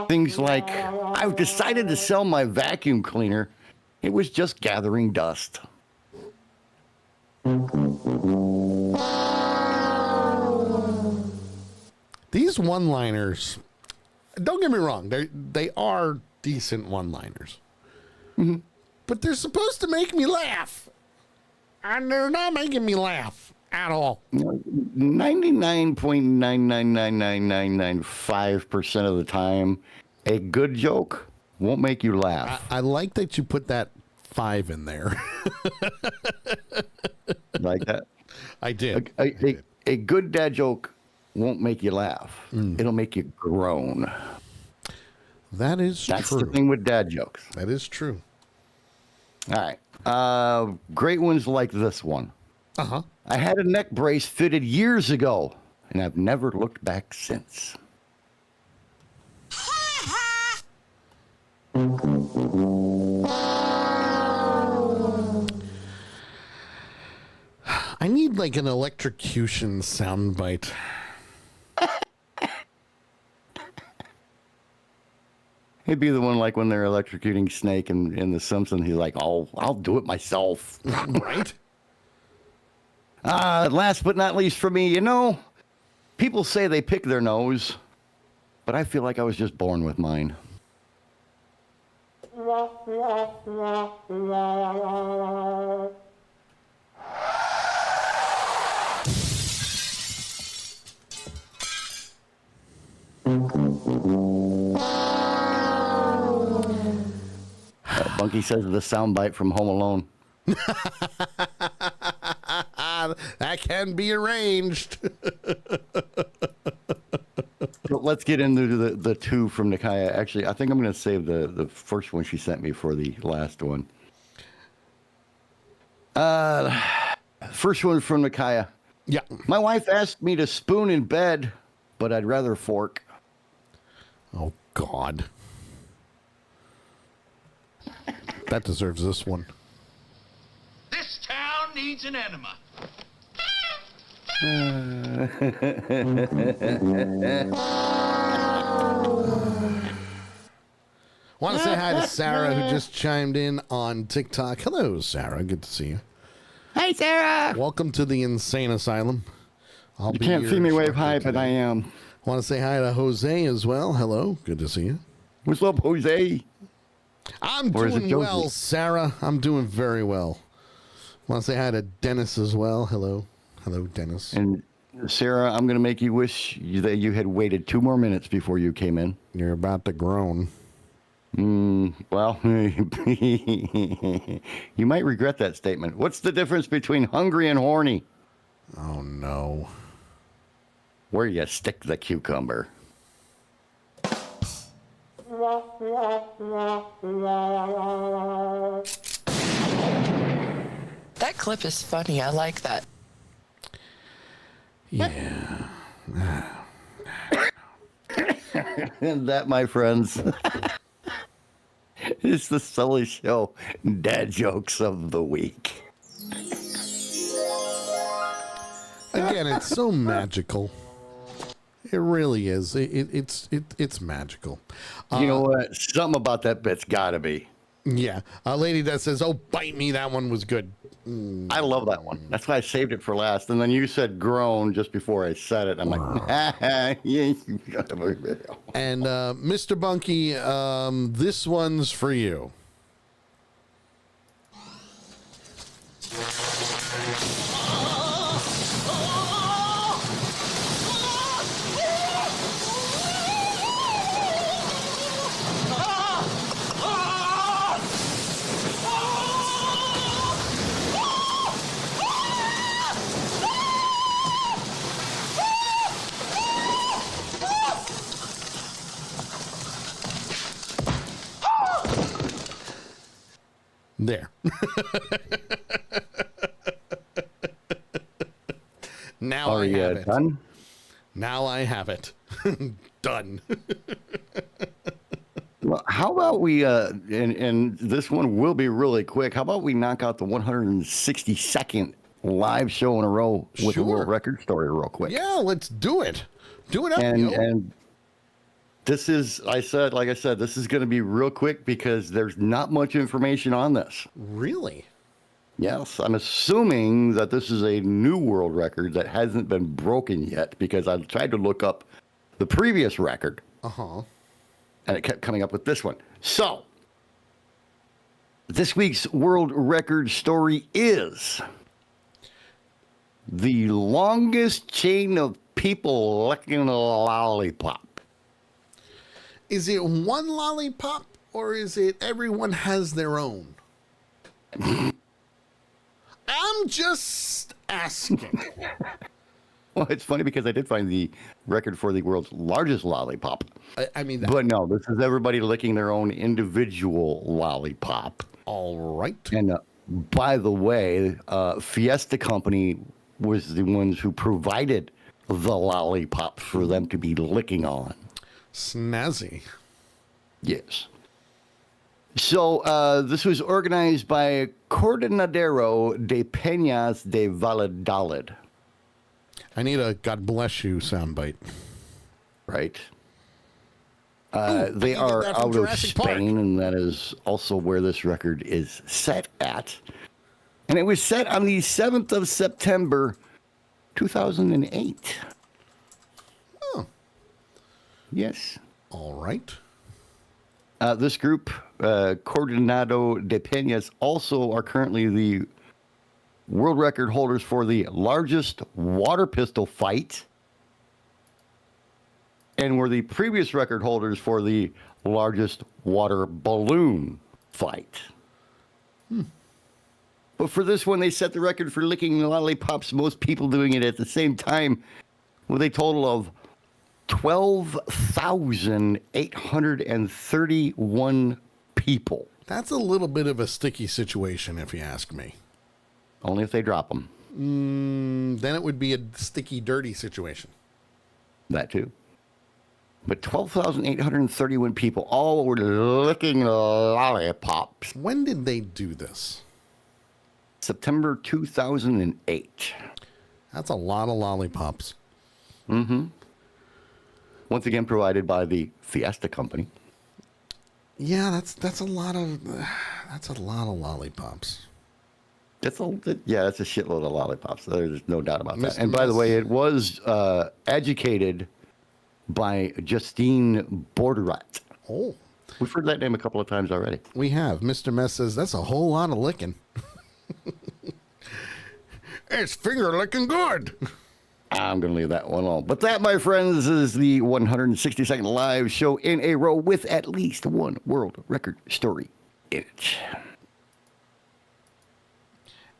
Things like, I've decided to sell my vacuum cleaner. It was just gathering dust. These one-liners, don't get me wrong, they are decent one-liners. But they're supposed to make me laugh. And they're not making me laugh at all. 99.9999995% of the time, a good joke won't make you laugh. I like that you put that 5 in there. Like that? I did. A good dad joke won't make you laugh. It'll make you groan. That's That's true. the thing with dad jokes. That is true. All right. Great ones like this one. Uh-huh. I had a neck brace fitted years ago, and I've never looked back since. I need like an electrocution soundbite. It'd be the one like when they're electrocuting Snake in The Simpsons. He's like, "Oh, I'll do it myself." Right? Last but not least for me, people say they pick their nose, but I feel like I was just born with mine. Bunky says the soundbite from Home Alone. That can be arranged. So let's get into the two from Nakaya. Actually, I think I'm going to save the first one she sent me for the last one. First one from Nakaya. Yeah. My wife asked me to spoon in bed, but I'd rather fork. Oh, God. That deserves this one. This town needs an enema. Want to say hi to Sarah, who just chimed in on TikTok. Hello, Sarah. Good to see you. Hey, Sarah. Welcome to the Insane Asylum. You can't see me wave hi, but I am. Want to say hi to Jose as well. Hello. Good to see you. What's up, Jose? I'm Or is it doing Josie? well, Sarah. I'm doing very well. Want to say hi to Dennis as well. Hello. Hello, Dennis. And Sarah, I'm going to make you wish that you had waited 2 more minutes before you came in. You're about to groan. Well, you might regret that statement. What's the difference between hungry and horny? Oh, no. Where you stick the cucumber. That clip is funny. I like that. Yeah. And that, my friends, is the Sully Show dad jokes of the week. Again, it's so magical. It really is. It's magical. You know what? Something about that bit's got to be. Yeah. A lady that says, "Oh, bite me," that one was good. I love that one. That's why I saved it for last. And then you said groan just before I said it. I'm like, yeah. And Mr. Bunky, this one's for you. There. Now Are I you have it. done? Now I have it. Done. Well, how about we, and this one will be really quick. How about we knock out the 162nd live show in a row with a Sure. world record story real quick? Yeah, let's do it. Do it up, And, yo. and this is, like I said, this is going to be real quick because there's not much information on this. Really? Yes, I'm assuming that this is a new world record that hasn't been broken yet because I've tried to look up the previous record. Uh-huh. And it kept coming up with this one. So, this week's world record story is the longest chain of people licking a lollipop. Is it one lollipop or is it everyone has their own? I'm just asking. Well, it's funny because I did find the record for the world's largest lollipop. I mean, But no, this is everybody licking their own individual lollipop. all right. And by the way, Fiesta Company was the ones who provided the lollipop for them to be licking on. Snazzy. Yes. So this was organized by Coordinadero de Peñas de Valladolid. I need a God bless you soundbite. Right. They I can get are that from out of Jurassic Park. Spain, and that is also where this record is set at. And it was set on the 7th of September, 2008. Oh, Yes. all right. This group, Coordinado de Peñas, also are currently the world record holders for the largest water pistol fight, and were the previous record holders for the largest water balloon fight. But for this one, they set the record for licking lollipops, most people doing it at the same time, with a total of 12,831 people. That's a little bit of a sticky situation, if you ask me. Only if they drop them. Then it would be a sticky, dirty situation. That too. But 12,831 people all were licking lollipops. When did they do this? September 2008. That's a lot of lollipops. Once again provided by the Fiesta Company. Yeah, that's a lot of lollipops. That's a shitload of lollipops. There's no doubt about that. Mr. And by the Mess- way, it was educated by Justine Borderat. Oh, We've heard that name a couple of times already. we have. Mr. Mess says that's a whole lot of licking. It's finger licking good. I'm going to leave that one alone. But that, my friends, is the 162nd live show in a row with at least one world record story in it.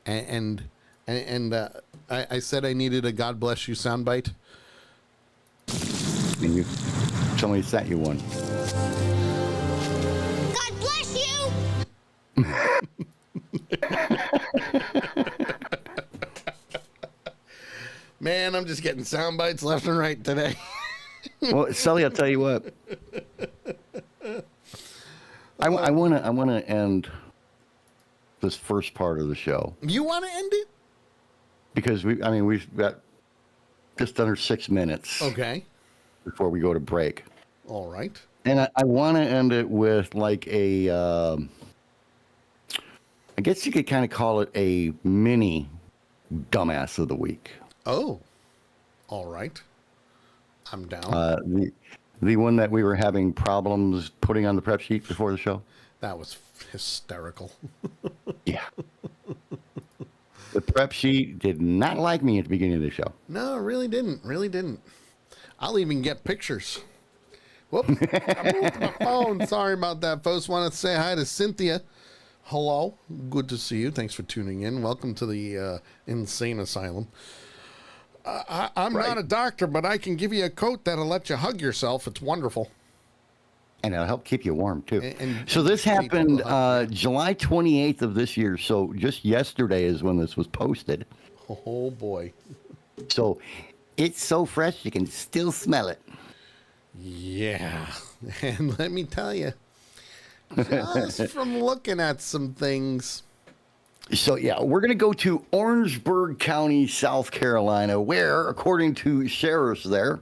And I said I needed a God bless you soundbite. And somebody sent you one. God bless you! Man, I'm just getting sound bites left and right today. Well, Sully, I'll tell you what. I want to end this first part of the show You want to end it? because we've got just under 6 minutes Okay. before we go to break, All right. and I want to end it with like a, I guess you could kind of call it a mini dumbass of the week. Oh. All right. I'm down. The one that we were having problems putting on the prep sheet before the show. That was hysterical. Yeah. The prep sheet did not like me at the beginning of the show. No, it really didn't. Really didn't. I'll even get pictures. Whoops. I moved my phone. Sorry about that, folks. Want to say hi to Cynthia. Hello. Good to see you. Thanks for tuning in. Welcome to the insane asylum. I'm not a doctor, but I can give you a coat that'll let you hug yourself. It's wonderful. And it'll help keep you warm, too. And So this people happened hug July 28th of this year. So just yesterday is when this was posted. Oh, boy. So it's so fresh, you can still smell it. Yeah. And let me tell you, just from looking at some things, So, yeah, we're going to go to Orangeburg County, South Carolina, where, according to sheriffs there,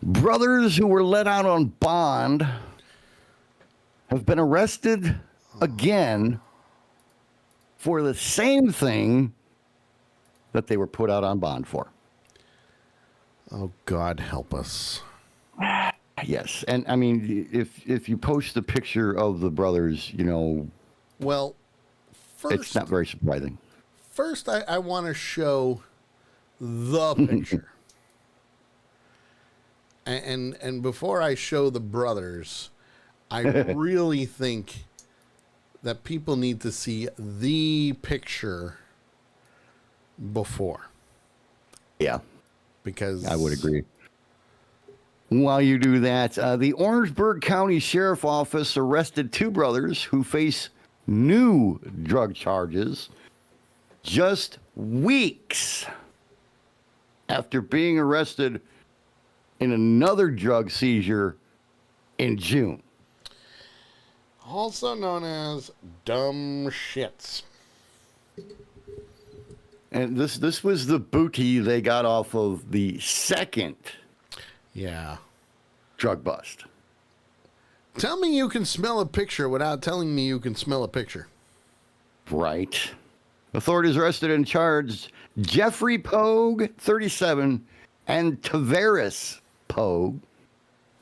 brothers who were let out on bond have been arrested again for the same thing that they were put out on bond for. Oh, God help us. Yes. And I mean, if you post the picture of the brothers, you know, Well, first, it's not very surprising. First, I want to show the picture. And before I show the brothers, I really think that people need to see the picture before. Yeah, Because I would agree. While you do that, the Orangeburg County Sheriff Office arrested two brothers who face new drug charges just weeks after being arrested in another drug seizure in June. Also known as dumb shits. And this was the booty they got off of the second Yeah. drug bust. Tell me you can smell a picture without telling me you can smell a picture. Right. Authorities arrested and charged Jeffrey Pogue, 37, and Tavares Pogue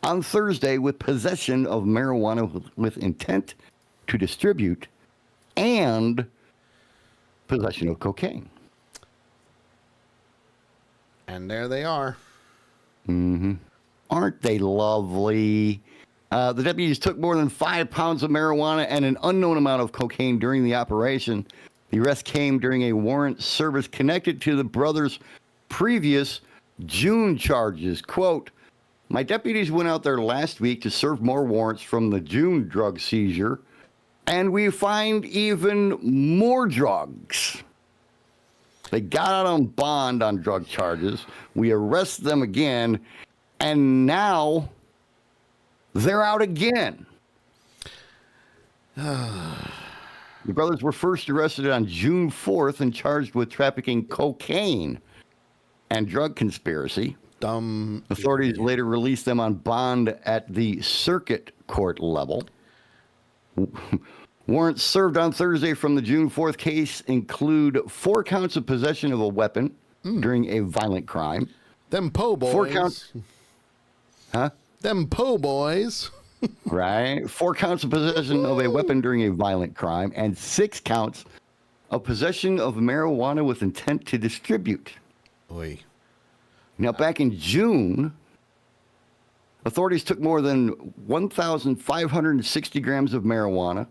on Thursday with possession of marijuana with intent to distribute and possession of cocaine. And there they are. Aren't they lovely? The deputies took more than 5 pounds of marijuana and an unknown amount of cocaine during the operation. The arrest came during a warrant service connected to the brothers' previous June charges. Quote, my deputies went out there last week to serve more warrants from the June drug seizure, and we find even more drugs. They got out on bond on drug charges. We arrest them again, and now they're out again. The brothers were first arrested on June 4th and charged with trafficking cocaine and drug conspiracy. Dumb. Authorities later released them on bond at the circuit court level. Warrants served on Thursday from the June 4th case include 4 counts of possession of a weapon during a violent crime. Them po' boys. 4 counts. Huh? Them po' boys. Right. 4 counts of possession of a weapon during a violent crime and 6 counts of possession of marijuana with intent to distribute. Oy. Now, back in June, authorities took more than 1,560 grams of marijuana,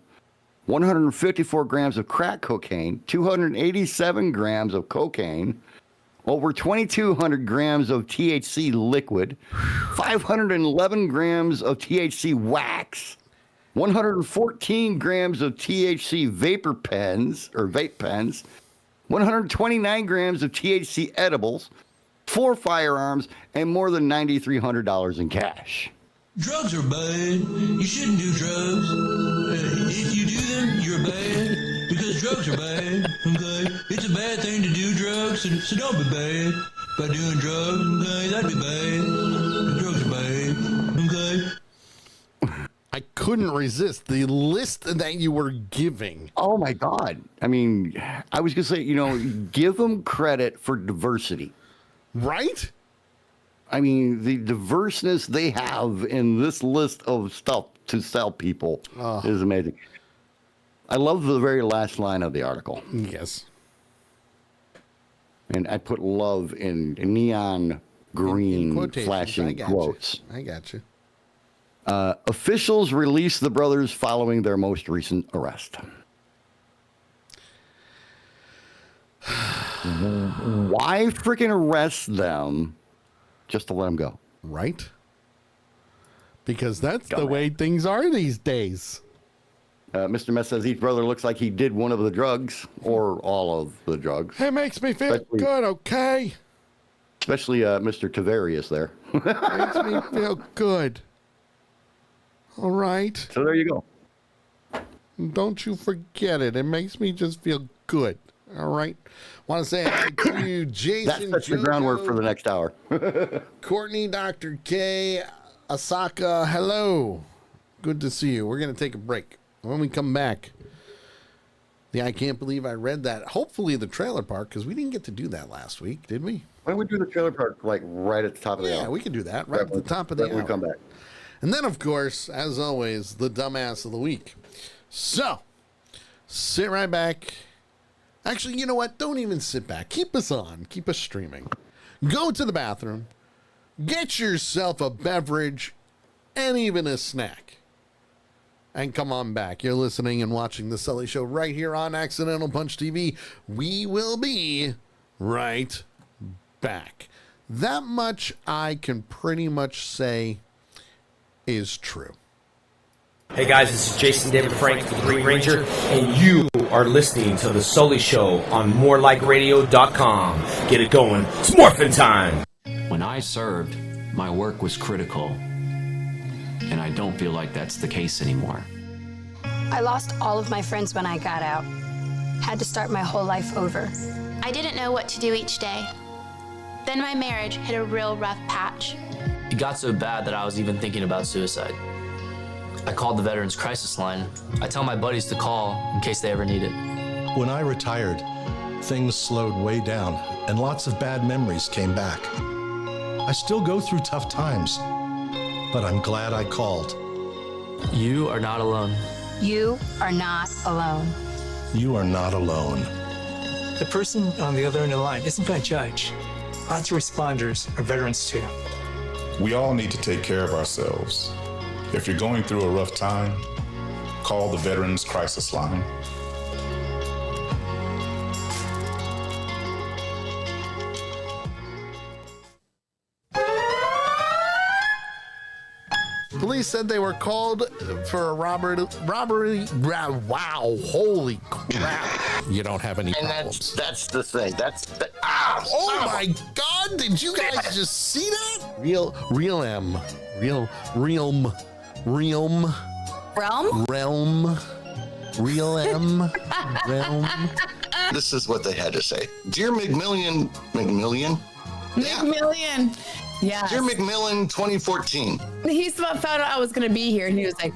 154 grams of crack cocaine, 287 grams of cocaine, over 2,200 grams of THC liquid, 511 grams of THC wax, 114 grams of THC vapor pens or vape pens, 129 grams of THC edibles, 4 firearms, and more than $9,300 in cash. Drugs are bad. You shouldn't do drugs. If you do them, you're bad. Because drugs are bad, okay? It's a bad thing to do drugs, so don't be bad by doing drugs, okay? That'd be bad. Drugs are bad, okay? I couldn't resist the list that you were giving. Oh, my God. I mean, I was going to say, you know, give them credit for diversity. Right? I mean, the diverseness they have in this list of stuff to sell people is amazing. I love the very last line of the article. Yes. And I put love in neon green Quotations. flashing quotes. I got you. Officials released the brothers following their most recent arrest. Why freaking arrest them just to let them go? Right? Because that's the way things are these days. Mr. Mess says each brother looks like he did one of the drugs or all of the drugs. It makes me feel good, okay? Especially Mr. Tavarius there. Makes me feel good. All right. So there you go. Don't you forget it. It makes me just feel good. All right. Want to say hi to you, Jason. That's the groundwork for the next hour. Courtney, Dr. K, Asaka, hello. Good to see you. We're going to take a break. When we come back, The I can't believe I read that. Hopefully the trailer park, because we didn't get to do that last week, did we? Why don't we do the trailer park like right at the top of the hour? Yeah, we can do that right at the top of the hour. When we come back. And then, of course, as always, the dumbass of the week. So, sit right back. Actually, you know what? Don't even sit back. Keep us on. Keep us streaming. Go to the bathroom. Get yourself a beverage and even a snack. And come on back. You're listening and watching The Sully Show right here on Accidental Punch TV. We will be right back. That much I can pretty much say is true. Hey guys, this is Jason David Frank, the Green Ranger, and you are listening to The Sully Show on morelikeradio.com. Get it going. It's morphin' time. When I served, my work was critical. And I don't feel like that's the case anymore. I lost all of my friends when I got out. Had to start my whole life over. I didn't know what to do each day. Then my marriage hit a real rough patch. It got so bad that I was even thinking about suicide. I called the Veterans Crisis Line. I tell my buddies to call in case they ever need it. When I retired, things slowed way down and lots of bad memories came back. I still go through tough times, but I'm glad I called. You are not alone. You are not alone. You are not alone. The person on the other end of the line isn't going to judge. Lots of responders are veterans too. We all need to take care of ourselves. If you're going through a rough time, call the Veterans Crisis Line. Police said they were called for a robbery. Wow, holy crap. You don't have any problems. That's the thing. Oh my God, did you guys just see that? Realm. This is what they had to say. Dear McMillian? McMillian. Yeah. Dear McMillian 2014. He found out I was going to be here and he was like,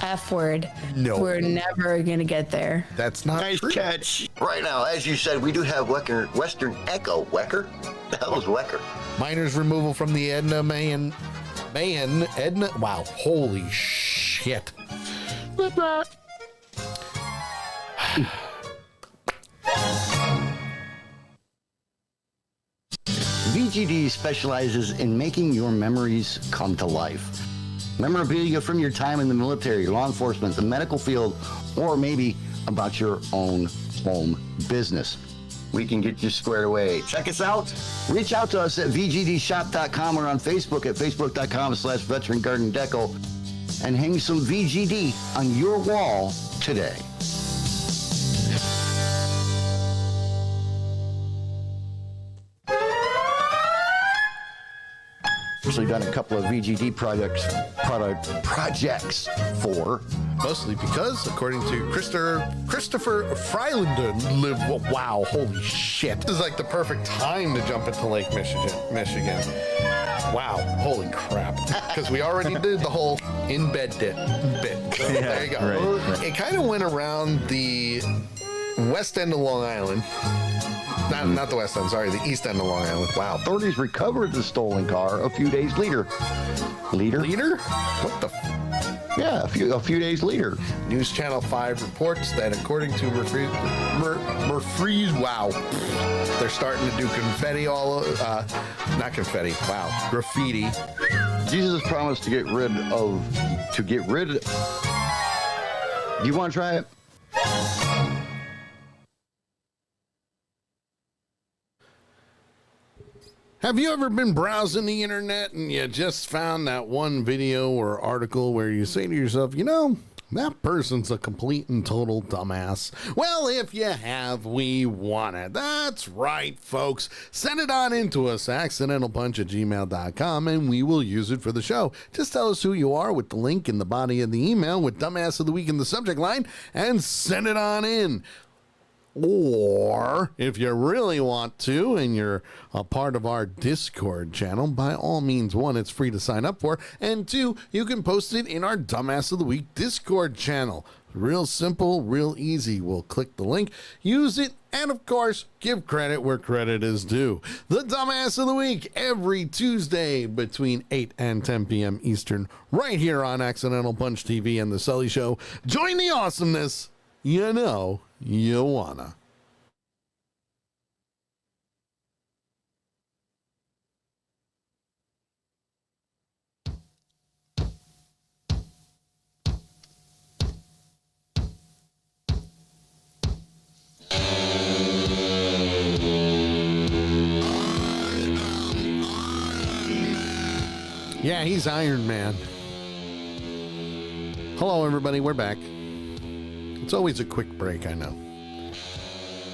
F word. No. We're never going to get there. That's not nice true. Catch. Right now, as you said, we do have Western Echo. Wecker? The hell is Wecker? Miners removal from the Edna Mayan. Edna. Wow, holy shit. VGD specializes in making your memories come to life. Memorabilia from your time in the military, law enforcement, the medical field, or maybe about your own home business. We can get you squared away. Check us out. Reach out to us at VGDshop.com or on Facebook at Facebook.com/Veteran Garden Deco and hang some VGD on your wall today. Actually done a couple of VGD projects for. Mostly because, according to Christopher Freilander, wow, holy shit. This is like the perfect time to jump into Lake Michigan. Wow, holy crap. Because we already did the whole in bed bit. So there you go. Right. It kind of went around the west end of Long Island. Not the west end, sorry, the east end of Long Island. Wow. Authorities recovered the stolen car a few days later. Leader? What the? Yeah, a few days later. News Channel 5 reports that according to Murphy's, wow, they're starting to do confetti all over, not confetti, wow, graffiti. Jesus promised to get rid. Do you want to try it? Have you ever been browsing the internet and you just found that one video or article where you say to yourself, you know, that person's a complete and total dumbass? Well, if you have, we want it. That's right, folks. Send it on into us, accidentalpunch@gmail.com, and we will use it for the show. Just tell us who you are with the link in the body of the email with Dumbass of the Week in the subject line and send it on in. Or if you really want to and you're a part of our Discord channel, by all means, one, it's free to sign up for, and two, you can post it in our Dumbass of the Week Discord channel. Real simple, real easy. We'll click the link, use it, and of course, give credit where credit is due. The Dumbass of the Week, every Tuesday between 8 and 10 p.m. Eastern, right here on Accidental Punch TV and The Sully Show. Join the awesomeness. You know you wanna. Yeah, he's Iron Man. Hello, everybody. We're back. It's always a quick break, I know.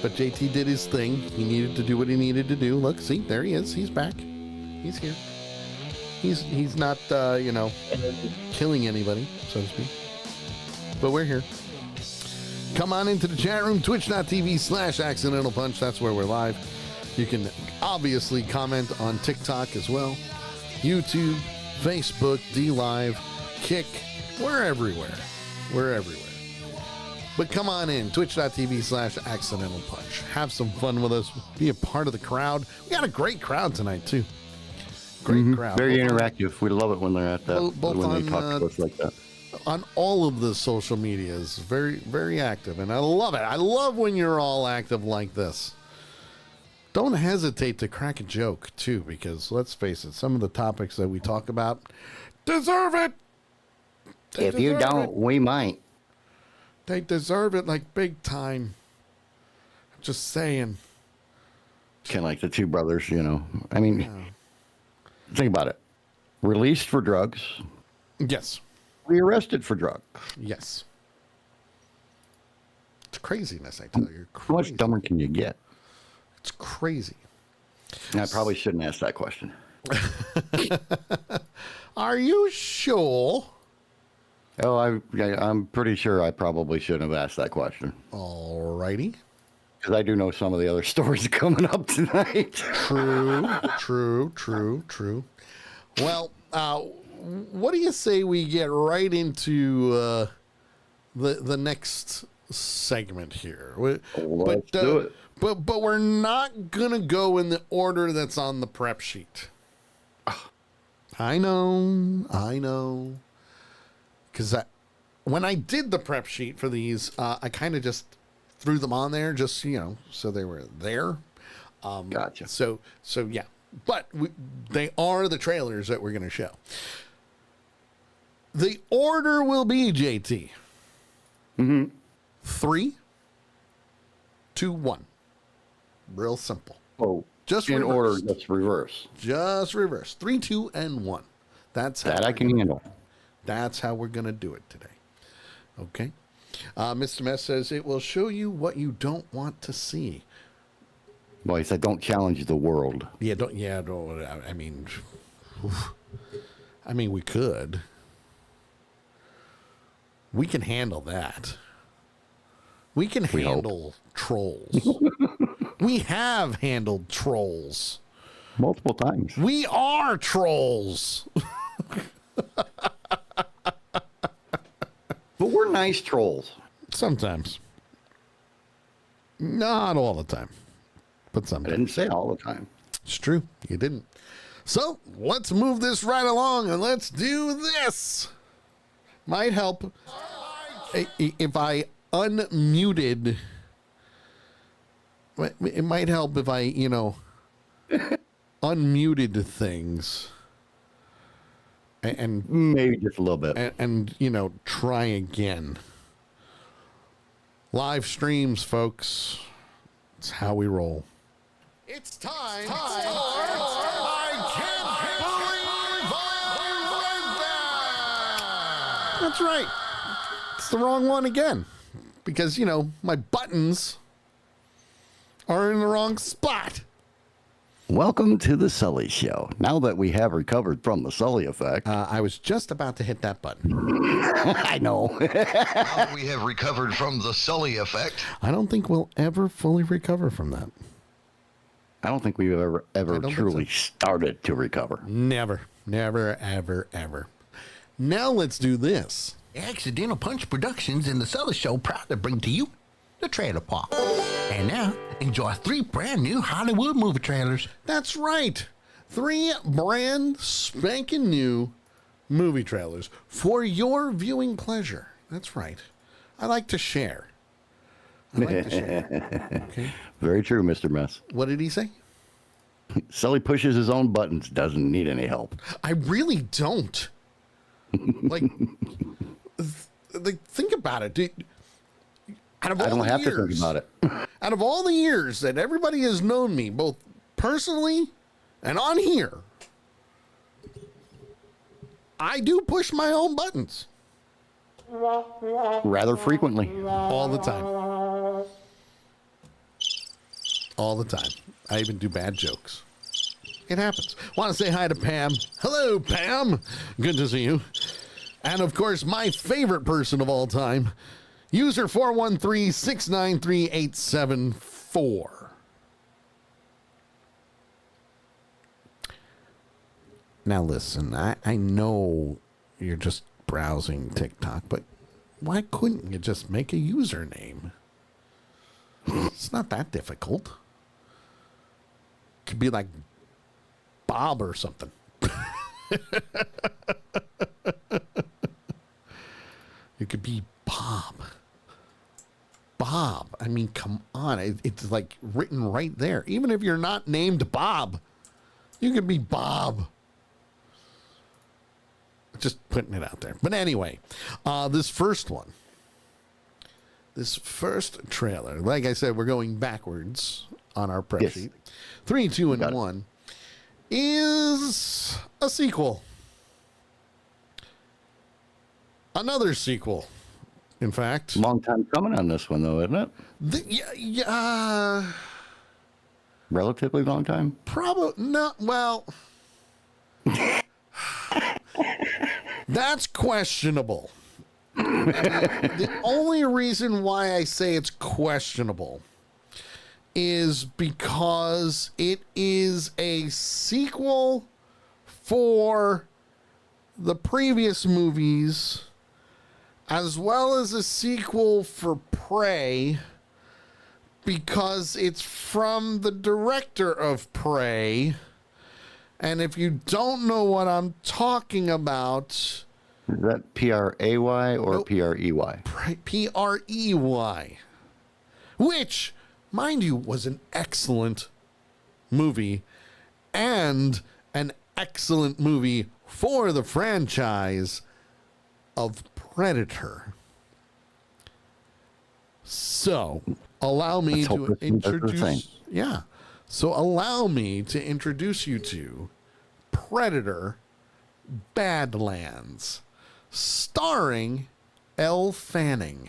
But JT did his thing. He needed to do what he needed to do. Look, see, there he is. He's back. He's here. He's not, killing anybody, so to speak. But we're here. Come on into the chat room, twitch.tv/Accidental Punch. That's where we're live. You can obviously comment on TikTok as well. YouTube, Facebook, DLive, Kick. We're everywhere. We're everywhere. But come on in, twitch.tv/Accidental Punch. Have some fun with us. Be a part of the crowd. We got a great crowd tonight, too. Great crowd. Very interactive. We love it when they're at that. Both when on, they talk to us like that. On all of the social medias. Very, very active. And I love it. I love when you're all active like this. Don't hesitate to crack a joke, too, because let's face it, some of the topics that we talk about deserve it. If you don't, we might. They deserve it like big time. Just saying. Kind of like the two brothers, I mean, think about it. Released for drugs. Yes. Rearrested for drugs. Yes. It's craziness, I tell you. How much dumber can you get? It's crazy. I probably shouldn't ask that question. Are you sure? Oh, I'm pretty sure I probably shouldn't have asked that question. All righty. Because I do know some of the other stories coming up tonight. True. Well, what do you say we get right into the next segment here? Let's do it. But we're not gonna go in the order that's on the prep sheet. I know. Because when I did the prep sheet for these, I kind of just threw them on there, just so they were there. Gotcha. So yeah, but they are the trailers that we're gonna show. The order will be JT. 3, 2, 1. Real simple. Oh, just in reverse. order. That's reverse. Just reverse. 3, 2, and 1. That's how that I can handle. That's how we're gonna do it today. Okay. Mr. Mess says it will show you what you don't want to see. Well, he said, "Don't challenge the world." Yeah. Don't. I mean, we could. We can handle that. We can handle trolls. We have handled trolls multiple times. We are trolls. But we're nice trolls. Sometimes. Not all the time. But sometimes. I didn't say all the time. It's true. You didn't. So let's move this right along and let's do this. Might help if I unmuted. It might help if I, unmuted things. And maybe just a little bit. And try again. Live streams, folks. It's how we roll. It's time for I Can't Believe I That's right. It's the wrong one again. Because, my buttons are in the wrong spot. Welcome to the Sully Show. Now that we have recovered from the Sully effect. I was just about to hit that button. I know. Now that we have recovered from the Sully effect. I don't think we'll ever fully recover from that. I don't think we've ever truly started to recover. Never, ever. Now let's do this. Accidental Punch Productions and the Sully Show proud to bring to you the Trailer Park. And now, enjoy 3 brand new Hollywood movie trailers. That's right. 3 brand spanking new movie trailers for your viewing pleasure. That's right. I like to share. Okay. Very true, Mr. Mess. What did he say? Sully pushes his own buttons, doesn't need any help. I really don't. Like, think about it. Dude. Out of all I don't the have years, to think about it. Out of all the years that everybody has known me, both personally and on here, I do push my own buttons. Rather frequently. All the time. All the time. I even do bad jokes. It happens. Want to say hi to Pam. Hello, Pam. Good to see you. And, of course, my favorite person of all time, user 413-693-874. Now, listen, I know you're just browsing TikTok, but why couldn't you just make a username? It's not that difficult. Could be like Bob or something. It could be Bob. Bob. I mean, come on. It's like written right there. Even if you're not named Bob, you could be Bob. Just putting it out there. But anyway, this first trailer, like I said, we're going backwards on our press sheet. 3, 2, and 1 is a sequel. Another sequel, in fact. Long time coming on this one, though, isn't it? Relatively long time? Probably not. Well, that's questionable. The only reason why I say it's questionable is because it is a sequel for the previous movies, as well as a sequel for Prey, because it's from the director of Prey. And if you don't know what I'm talking about... Is that P-R-A-Y or Nope. P-R-E-Y? P-R-E-Y. Which, mind you, was an excellent movie and an excellent movie for the franchise of Predator. So, allow me to introduce... Yeah. So allow me to introduce you to Predator Badlands, starring Elle Fanning.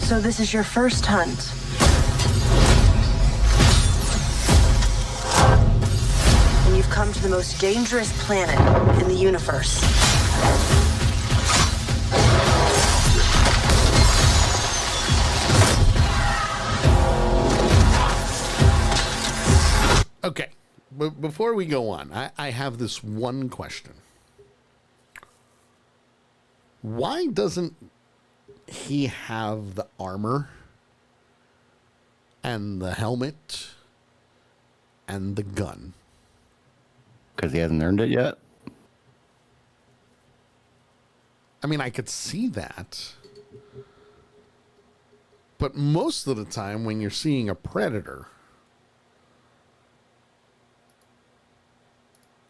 So this is your first hunt. And you've come to the most dangerous planet in the universe. Okay, but before we go on, I have this one question. Why doesn't he have the armor and the helmet and the gun? Because he hasn't earned it yet? I mean, I could see that. But most of the time when you're seeing a predator...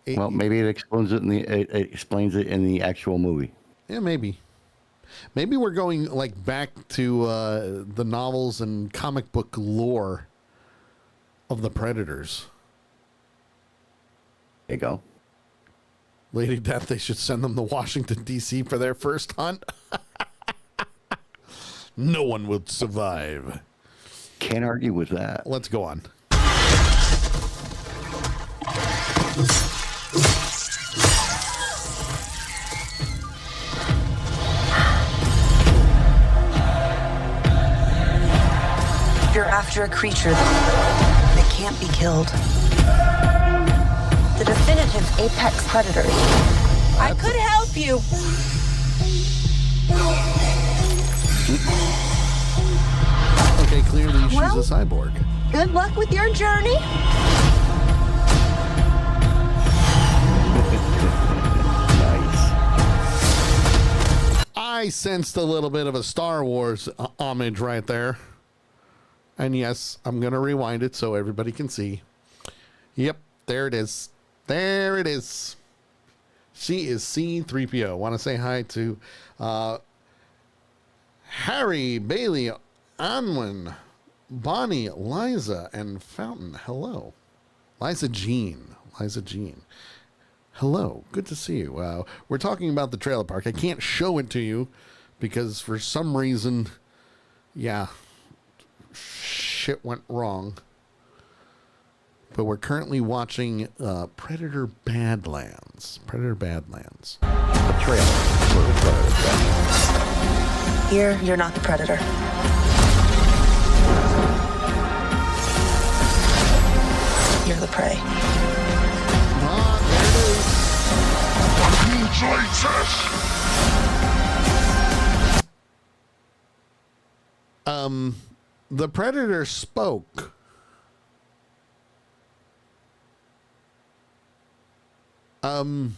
Well, maybe it explains it in the actual movie. Yeah, maybe. Maybe we're going like back to the novels and comic book lore of the Predators. There you go. Lady Death, they should send them to Washington, D.C. for their first hunt. No one would survive. Can't argue with that. Let's go on. you're a creature that can't be killed. The definitive apex predator. I could help you. Okay, clearly she's a cyborg. Good luck with your journey. I sensed a little bit of a Star Wars homage right there. And yes, I'm going to rewind it so everybody can see. Yep, there it is. There it is. She is C-3PO. Want to say hi to Harry, Bailey, Anwin, Bonnie, Liza, and Fountain. Hello. Liza Jean. Hello. Good to see you. We're talking about the trailer park. I can't show it to you because for some reason, shit went wrong. But we're currently watching Predator Badlands. The trailer. Here, you're not the predator. You're the prey. The Predator spoke. The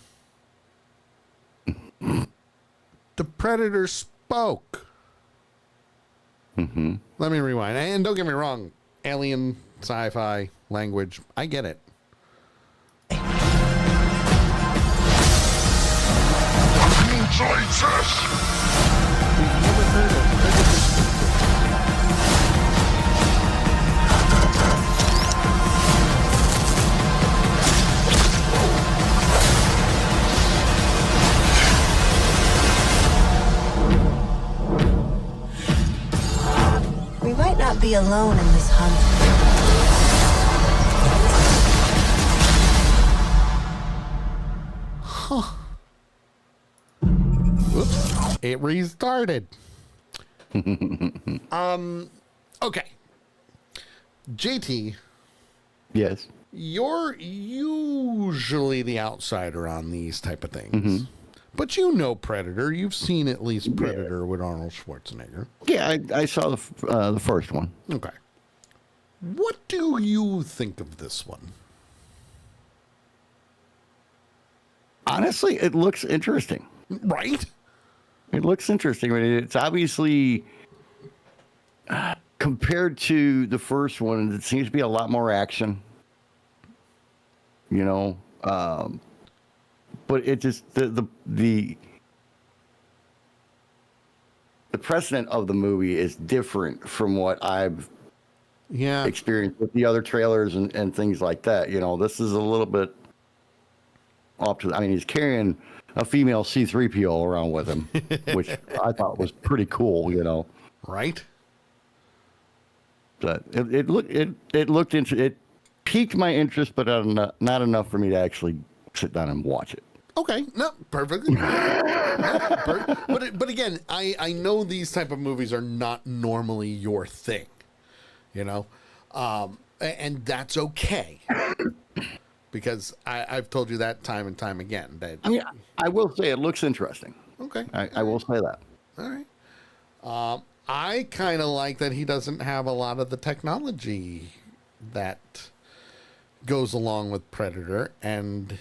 Predator spoke. Mm-hmm. Let me rewind. And don't get me wrong, alien, sci-fi, language, I get it. We might not be alone in this hunt. Huh. Whoops. It restarted. Okay. JT. Yes. You're usually the outsider on these type of things. But you know Predator. You've seen at least Predator with Arnold Schwarzenegger. Yeah, I saw the first one. Okay. What do you think of this one? Honestly, it looks interesting. Right? It looks interesting. I mean, it's obviously compared to the first one, it seems to be a lot more action. You know, but it just the precedent of the movie is different from what I've experienced with the other trailers and things like that. You know, this is a little bit off to. I mean, he's carrying a female C-3PO around with him, which I thought was pretty cool. You know, right? But it piqued my interest, but not enough for me to actually sit down and watch it. Okay, no, perfectly. But again, I know these type of movies are not normally your thing, you know, and that's okay. Because I've told you that time and time again. That I mean, I will say it looks interesting. Okay. I will say that. All right. I kind of like that he doesn't have a lot of the technology that goes along with Predator, and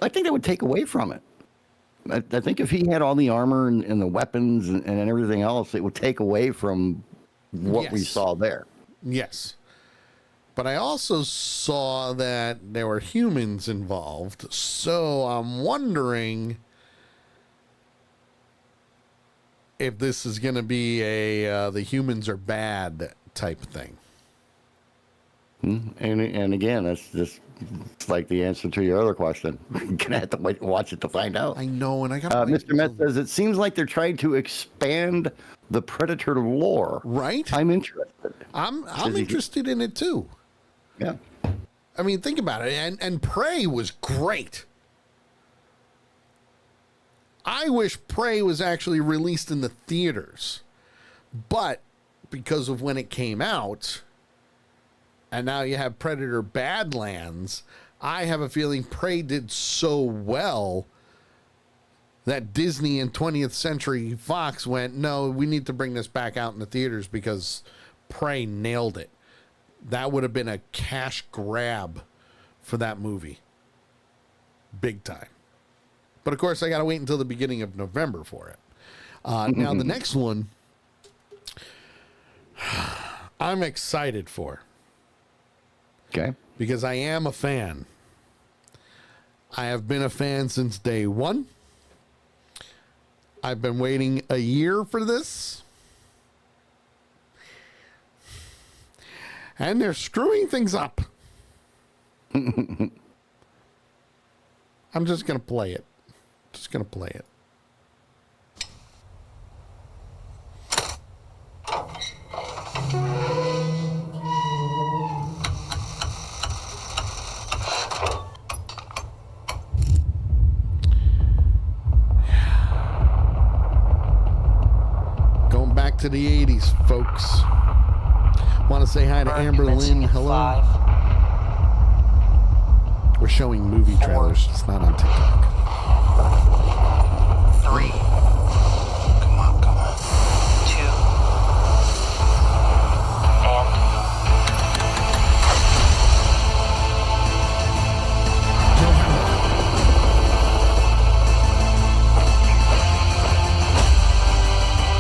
I think that would take away from it. I think if he had all the armor and the weapons and everything else, it would take away from what we saw there. Yes. But I also saw that there were humans involved, so I'm wondering if this is going to be a the humans are bad type thing. And again, that's just like the answer to your other question. You're gonna have to wait and watch it to find out. I know, and I got Mr. Met says it seems like they're trying to expand the Predator lore. Right? I'm interested. I'm interested in it too. Yeah. I mean, think about it. And Prey was great. I wish Prey was actually released in the theaters. But because of when it came out, and now you have Predator Badlands, I have a feeling Prey did so well that Disney and 20th Century Fox went, no, we need to bring this back out in the theaters because Prey nailed it. That would have been a cash grab for that movie. Big time. But of course, I got to wait until the beginning of November for it. Now, the next one, I'm excited for. Okay. Because I am a fan. I have been a fan since day one. I've been waiting a year for this. And they're screwing things up. I'm just going to play it. Just going to play it. Going back to the 80s, folks. Want to say hi to Amber Lynn. Hello. We're showing movie trailers. It's not on TikTok. 3. Come on. 2.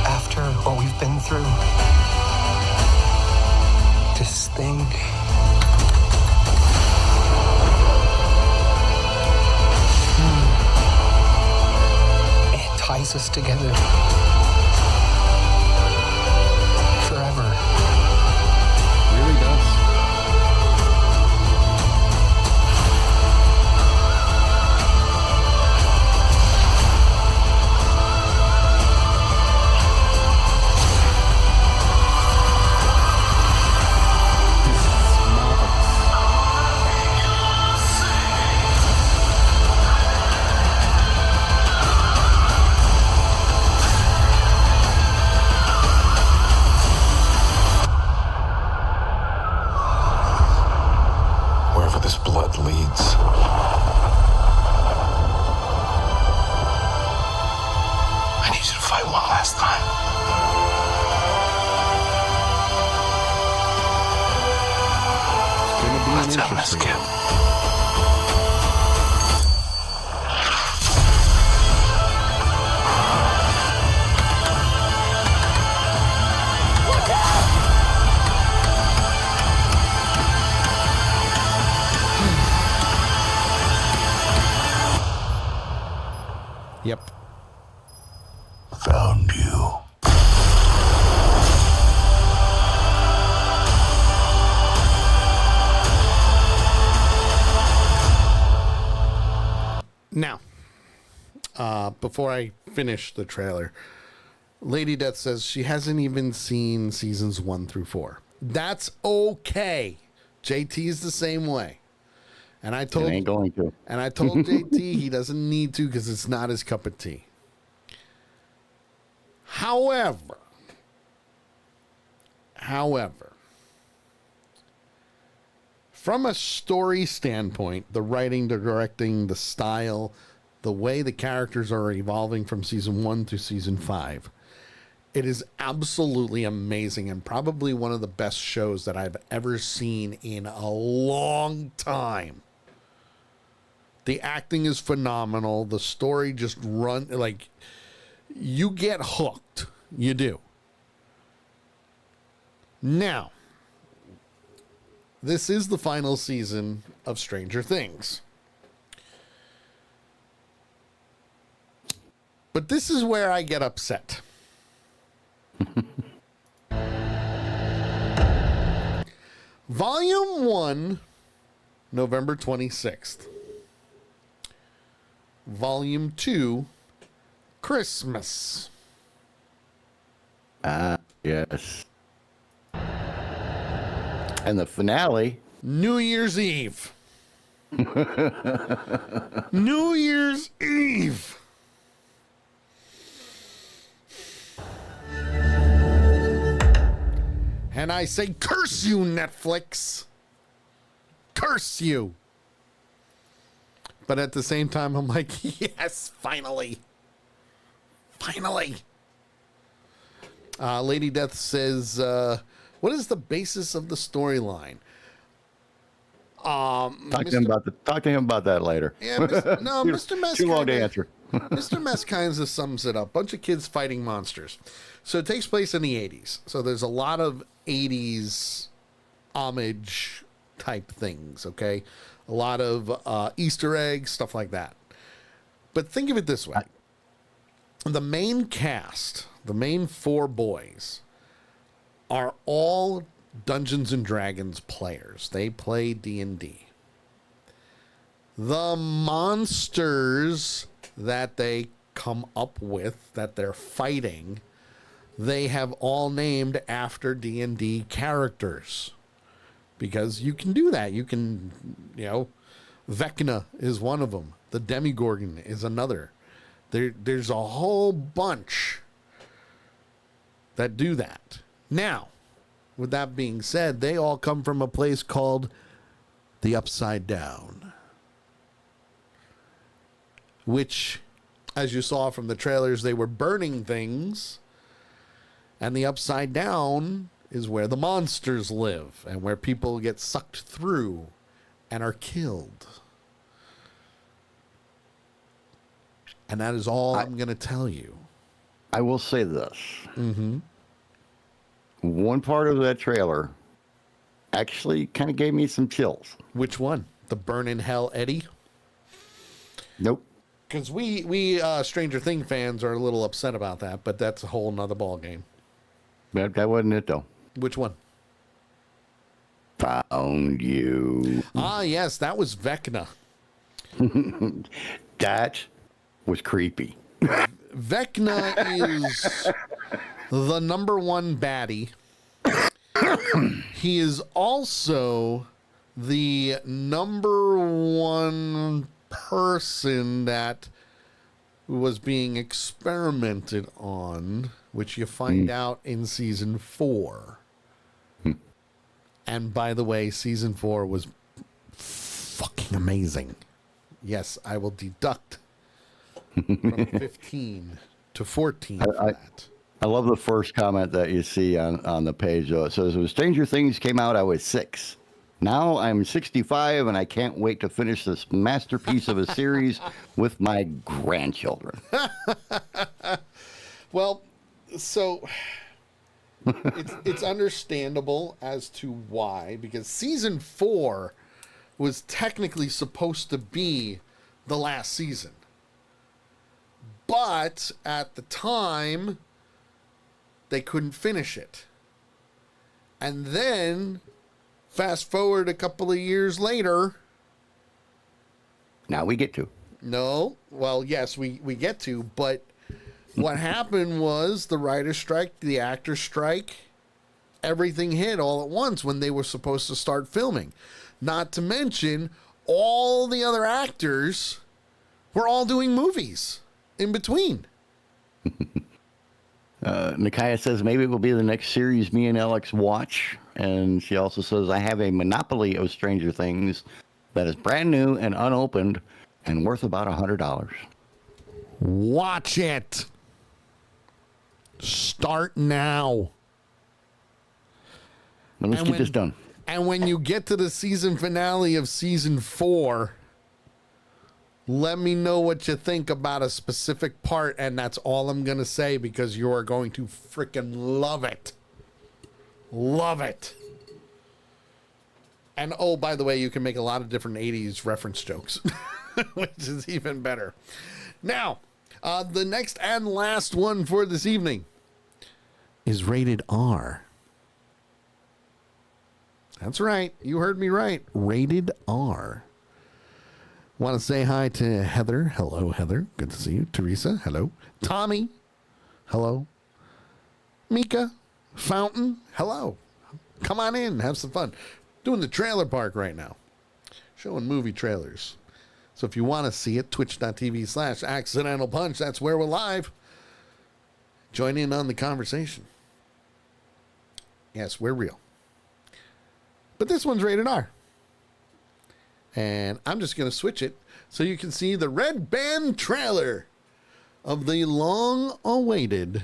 After what we've been through, this thing. Ties us together forever. Really does. Yep. Found you. Now, before I finish the trailer, Lady Death says she hasn't even seen seasons 1 through 4. That's okay. JT is the same way. And I told ain't going to. And I told JT he doesn't need to because it's not his cup of tea. However, from a story standpoint, the writing, the directing, the style, the way the characters are evolving from season 1 to season 5, it is absolutely amazing and probably one of the best shows that I've ever seen in a long time. The acting is phenomenal. The story just like you get hooked. You do. Now, this is the final season of Stranger Things. But this is where I get upset. Volume 1, November 26th. Volume 2, Christmas. Yes. And the finale, New Year's Eve. New Year's Eve. And I say, curse you, Netflix. Curse you. But at the same time, I'm like, yes, finally. Finally. Lady Death says, what is the basis of the storyline? Talk to him about that later. Yeah, Mr. Mess. Too long to answer. Mr. Mess kind of sums it up. Bunch of kids fighting monsters. So it takes place in the 80s. So there's a lot of 80s homage type things, okay? A lot of Easter eggs, stuff like that. But think of it this way. The main cast, the main 4 boys, are all Dungeons and Dragons players. They play D&D. The monsters that they come up with, that they're fighting, they have all named after D&D characters. Because you can do that. You can, Vecna is one of them. The Demigorgon is another. There's a whole bunch that do that. Now, with that being said, they all come from a place called the Upside Down. Which, as you saw from the trailers, they were burning things. And the Upside Down is where the monsters live and where people get sucked through and are killed. And that is all I'm going to tell you. I will say this. Mm-hmm. One part of that trailer actually kind of gave me some chills. Which one? The Burn in Hell Eddie? Nope. Because we Stranger Things fans are a little upset about that, but that's a whole nother ball game. That wasn't it, though. Which one? Found you. Ah, yes, that was Vecna. That was creepy. Vecna is the number 1 baddie. He is also the number 1 person that was being experimented on, which you find out in season 4. And by the way, season 4 was fucking amazing. Yes, I will deduct from 15 to 14 for that. I love the first comment that you see on the page. It says, when Stranger Things came out, I was 6. Now I'm 65, and I can't wait to finish this masterpiece of a series with my grandchildren. Well, so it's understandable as to why, because season 4 was technically supposed to be the last season. But at the time, they couldn't finish it. And then, fast forward a couple of years later. Now we get to. No. Well, yes, we get to. But what happened was the writer's strike, the actor's strike, everything hit all at once when they were supposed to start filming. Not to mention, all the other actors were all doing movies in between. Nakaya says maybe it will be the next series me and Alex watch. And she also says, I have a monopoly of Stranger Things that is brand new and unopened and worth about $100. Watch it. Start now. Well, let's get this done. And when you get to the season finale of season 4, let me know what you think about a specific part, and that's all I'm going to say, because you are going to freaking love it. Love it. And oh, by the way, you can make a lot of different 80s reference jokes, which is even better. Now, the next and last one for this evening is rated R. That's right. You heard me right. Rated R. Want to say hi to Heather. Hello, Heather. Good to see you. Teresa. Hello. Tommy. Hello. Mika. Fountain. Hello. Come on in. Have some fun. Doing the trailer park right now. Showing movie trailers. So if you want to see it, twitch.tv/accidental punch. That's where we're live. Join in on the conversation. Yes, we're real. But this one's rated R. And I'm just going to switch it so you can see the red band trailer of the long-awaited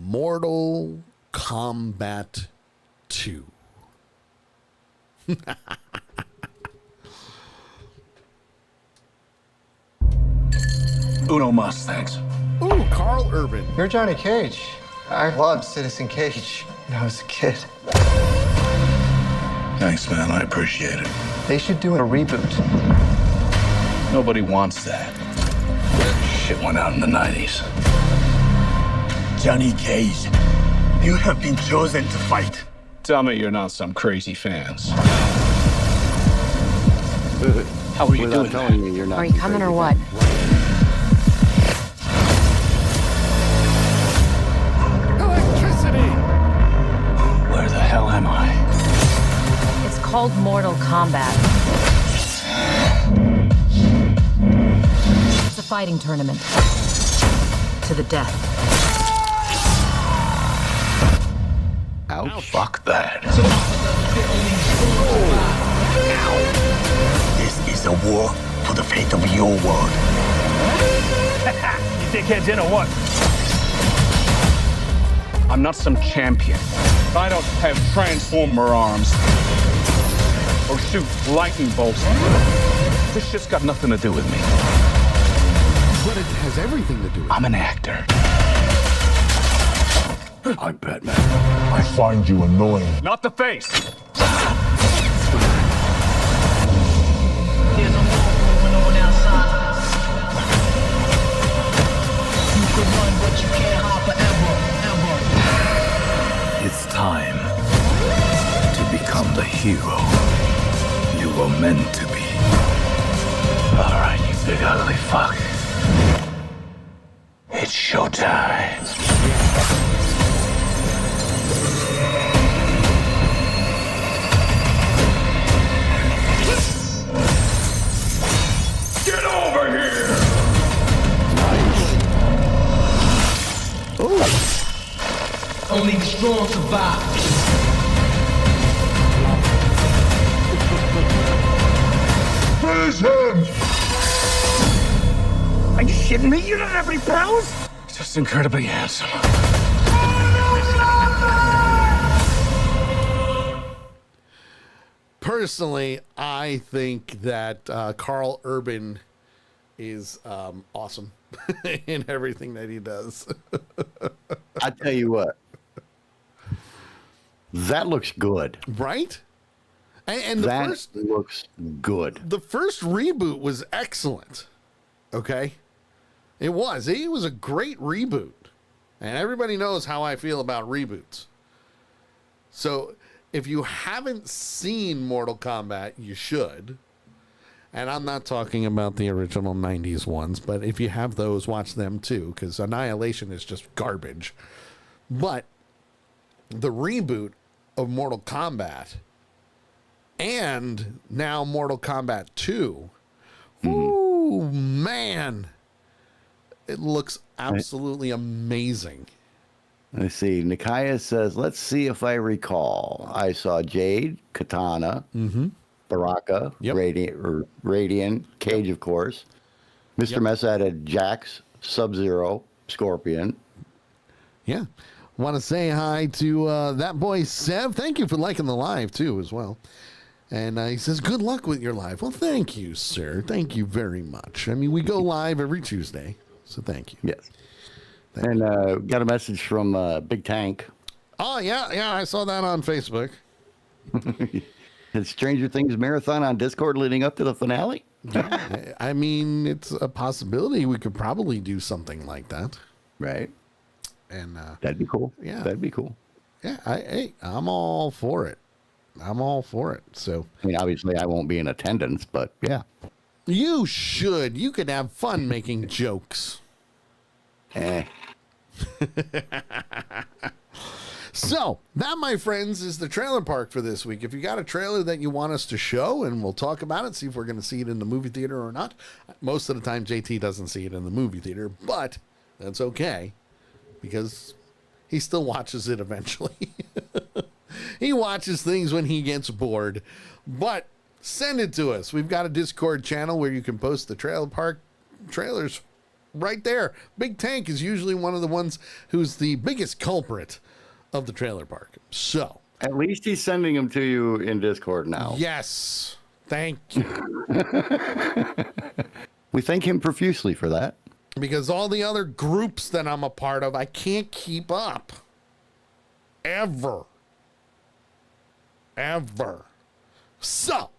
Mortal Kombat 2. Uno mas, thanks. Ooh, Carl Urban. You're Johnny Cage. I loved Citizen Cage when I was a kid. Thanks, man. I appreciate it. They should do a reboot. Nobody wants that. Shit went out in the 90s. Johnny Cage, you have been chosen to fight. Tell me you're not some crazy fans. How are you doing telling me you're not. Are you coming or what? Electricity! Where the hell am I? It's called Mortal Kombat. It's a fighting tournament. To the death. Ouch. Fuck that. This is a war for the fate of your world. You dickheads in or what? I'm not some champion. I don't have transformer arms or shoot lightning bolts. This shit's got nothing to do with me. But it has everything to do with it. I'm an actor. I'm Batman. I find you annoying. Not the face. There's a war going on outside. You can run, but you can't hide forever, ever. It's time to become the hero you were meant to be. All right, you big ugly fuck. It's showtime. Get over here! Only the strong survive. Finish him! Are you shitting me? You don't have any powers? Just incredibly handsome. Personally, I think that Carl Urban is awesome in everything that he does. I tell you what, that looks good. Right? And the That first looks good. the first reboot was excellent. Okay? It was a great reboot. And everybody knows how I feel about reboots. So if you haven't seen Mortal Kombat, you should. And I'm not talking about the original 90s ones, but if you have those, watch them too, because Annihilation is just garbage. But the reboot of Mortal Kombat and now Mortal Kombat 2, ooh, man, it looks absolutely amazing. Let's see. Nikaya says, let's see if I recall. I saw Jade, Katana, Baraka, Radiant, Cage, of course. Mr. Mesa had Jax, Sub-Zero, Scorpion. Yeah. Want to say hi to that boy, Sev. Thank you for liking the live, too, as well. And he says, good luck with your live. Well, thank you, sir. Thank you very much. I mean, we go live every Tuesday, so thank you. Yes. And got a message from Big Tank. Oh, yeah, I saw that on Facebook. The Stranger Things marathon on Discord leading up to the finale? Yeah, I mean, it's a possibility. We could probably do something like that. Right. And that'd be cool. Yeah. That'd be cool. Yeah, I'm all for it. I'm all for it. So, I mean, obviously I won't be in attendance, but yeah. You should. You could have fun making jokes. So, that, my friends, is the trailer park for this week. If you got a trailer that you want us to show, and we'll talk about it, see if we're going to see it in the movie theater or not. Most of the time, JT doesn't see it in the movie theater, but that's okay, because He still watches it eventually. He watches things when he gets bored. But send it to us. We've got a Discord channel where you can post the trailer park trailers right there. Big Tank is usually one of the ones who's the biggest culprit of the trailer park. So at least he's sending them to you in Discord now. Yes. Thank you. We thank him profusely for that. Because all the other groups that I'm a part of, I can't keep up. Ever. So,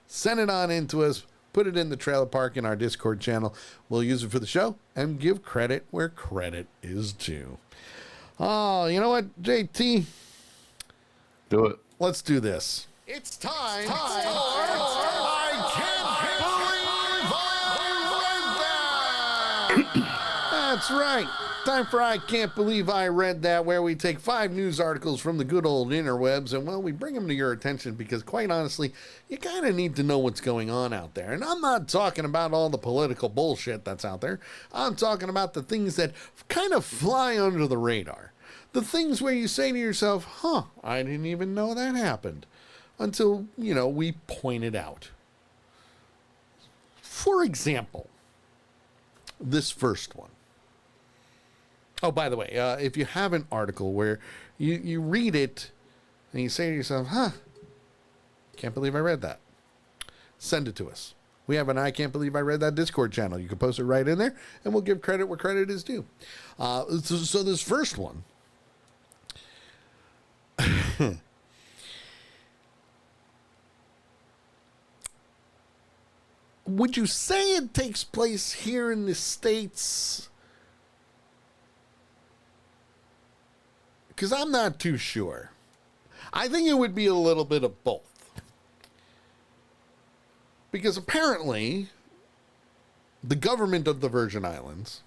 send it on into us. Put it in the trailer park in our Discord channel. We'll use it for the show and give credit where credit is due. Oh, you know what, JT? Do it. Let's do this. It's time for I Can't Believe I Read That. That's right. Time for I Can't Believe I Read That, where we take 5 news articles from the good old interwebs and, well, we bring them to your attention because, quite honestly, you kind of need to know what's going on out there. And I'm not talking about all the political bullshit that's out there. I'm talking about the things that kind of fly under the radar. The things where you say to yourself, huh, I didn't even know that happened. Until, we point it out. For example, this first one. Oh, by the way, if you have an article where you read it and you say to yourself, huh, can't believe I read that, send it to us. We have an I Can't Believe I Read That Discord channel. You can post it right in there, and we'll give credit where credit is due. So this first one, would you say it takes place here in the States? Because I'm not too sure. I think it would be a little bit of both. Because apparently, the government of the Virgin Islands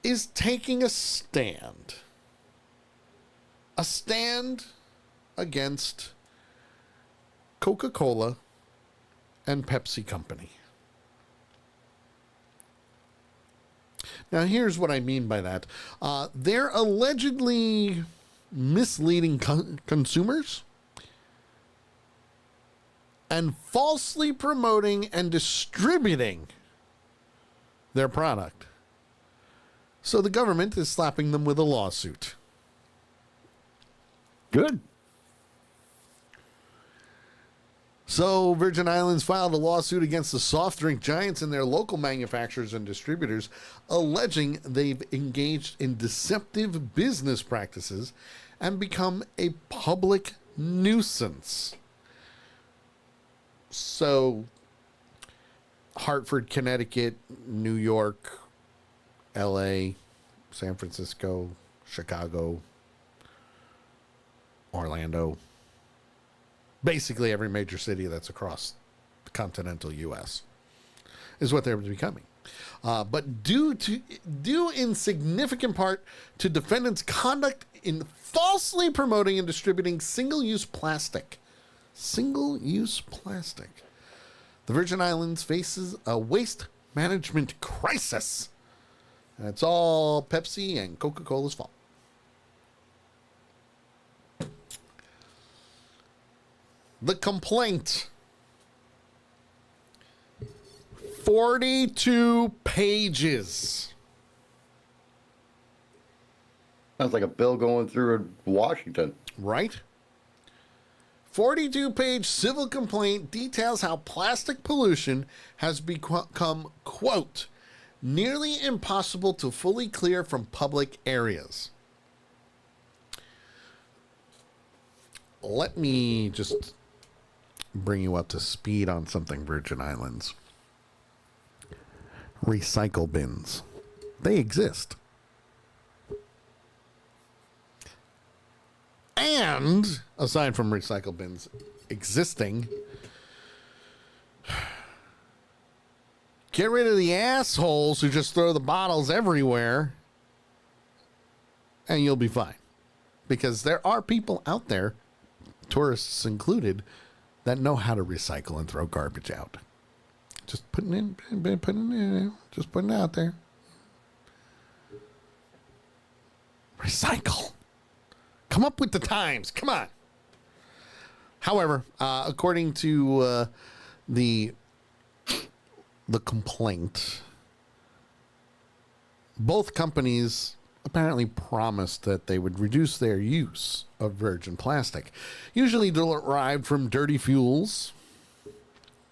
is taking a stand. A stand against Coca-Cola and Pepsi Company. Now, here's what I mean by that. They're allegedly misleading consumers and falsely promoting and distributing their product. So the government is slapping them with a lawsuit. Good. So Virgin Islands filed a lawsuit against the soft drink giants and their local manufacturers and distributors, alleging they've engaged in deceptive business practices and become a public nuisance. So Hartford, Connecticut, New York, LA, San Francisco, Chicago, Orlando, basically every major city that's across the continental U.S. is what they're becoming. But due in significant part to defendants' conduct in falsely promoting and distributing single-use plastic. Single-use plastic. The Virgin Islands faces a waste management crisis. And it's all Pepsi and Coca-Cola's fault. The complaint. 42 pages. Sounds like a bill going through Washington. Right? 42-page civil complaint details how plastic pollution has become, quote, nearly impossible to fully clear from public areas. Let me just bring you up to speed on something, Virgin Islands. Recycle bins. They exist. And, aside from recycle bins existing, get rid of the assholes who just throw the bottles everywhere, and you'll be fine. Because there are people out there, tourists included, that know how to recycle and throw garbage out. Just putting it out there. Recycle. Come up with the times. Come on. However, according to the complaint, both companies apparently promised that they would reduce their use of virgin plastic, usually derived from dirty fuels.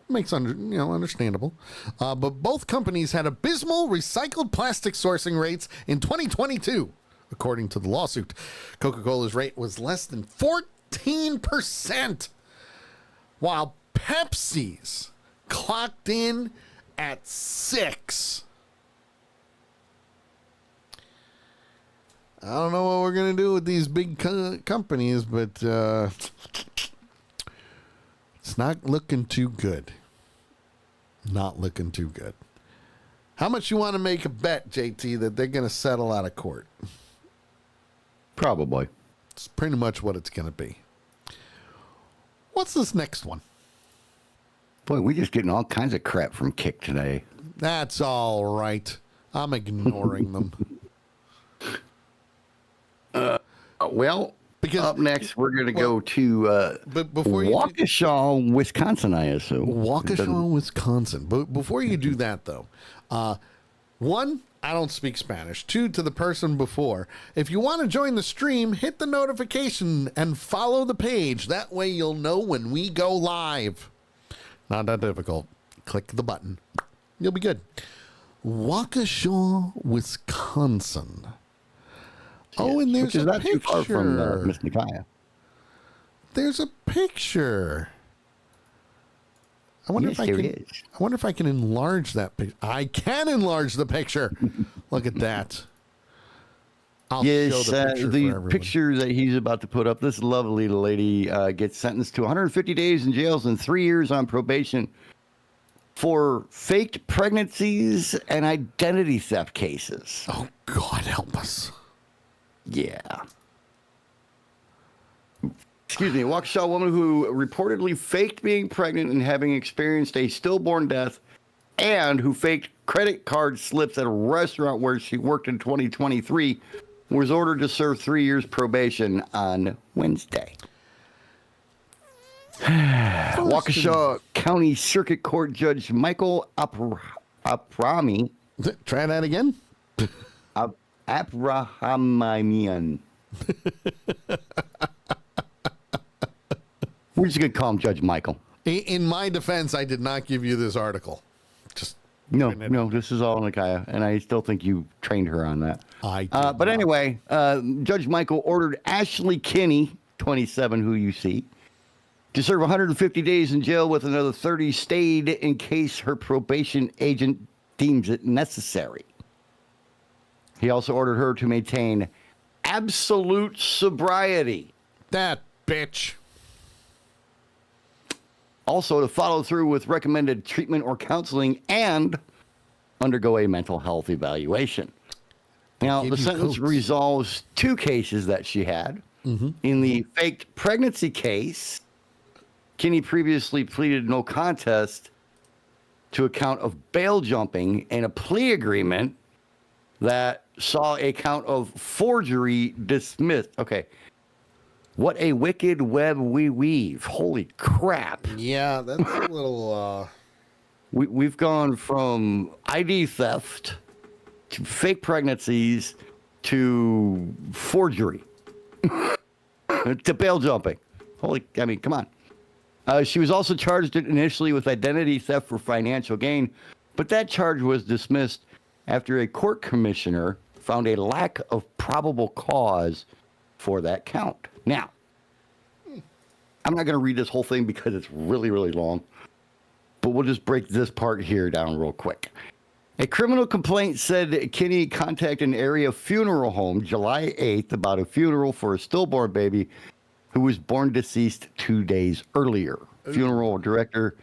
Makes understandable. But both companies had abysmal recycled plastic sourcing rates in 2022, according to the lawsuit. Coca-Cola's rate was less than 14%, while Pepsi's clocked in at 6%. I don't know what we're going to do with these big companies, but it's not looking too good. Not looking too good. How much you want to make a bet, JT, that they're going to settle out of court? Probably. It's pretty much what it's going to be. What's this next one? Boy, we're just getting all kinds of crap from Kick today. That's all right. I'm ignoring them. Well, because up next, we're going to go to Waukesha, Wisconsin, I assume. Waukesha, Wisconsin. But before you do that, though, one, I don't speak Spanish. Two, to the person before, if you want to join the stream, hit the notification and follow the page. That way you'll know when we go live. Not that difficult. Click the button. You'll be good. Waukesha, Wisconsin. Oh, and there's a not picture. Too far from Miss Nikaya. There's a picture. I wonder if I can enlarge that picture. I can enlarge the picture. Look at that. I'll show the picture that he's about to put up. This lovely lady gets sentenced to 150 days in jail and 3 years on probation for faked pregnancies and identity theft cases. Oh, God help us. Yeah. Excuse me. A Waukesha woman who reportedly faked being pregnant and having experienced a stillborn death, and who faked credit card slips at a restaurant where she worked in 2023, was ordered to serve 3 years probation on Wednesday. Waukesha County Circuit Court Judge Michael Aprami. Try that again. Abrahamian. We're just going to call him Judge Michael. In my defense, I did not give you this article. No, this is all Nikaya, and I still think you trained her on that. But anyway, Judge Michael ordered Ashley Kinney, 27, who you see, to serve 150 days in jail with another 30 stayed in case her probation agent deems it necessary. He also ordered her to maintain absolute sobriety. That bitch. Also to follow through with recommended treatment or counseling and undergo a mental health evaluation. Now, the sentence resolves two cases that she had. Mm-hmm. In the faked pregnancy case, Kinney previously pleaded no contest to a count of bail jumping and a plea agreement that saw a count of forgery dismissed. Okay. What a wicked web we weave. Holy crap. Yeah, that's a little... We've gone from ID theft to fake pregnancies to forgery to bail jumping. Come on. She was also charged initially with identity theft for financial gain, but that charge was dismissed after a court commissioner found a lack of probable cause for that count. Now, I'm not going to read this whole thing because it's really, really long, but we'll just break this part here down real quick. A criminal complaint said Kinney contacted an area funeral home July 8th about a funeral for a stillborn baby who was born deceased 2 days earlier. Funeral director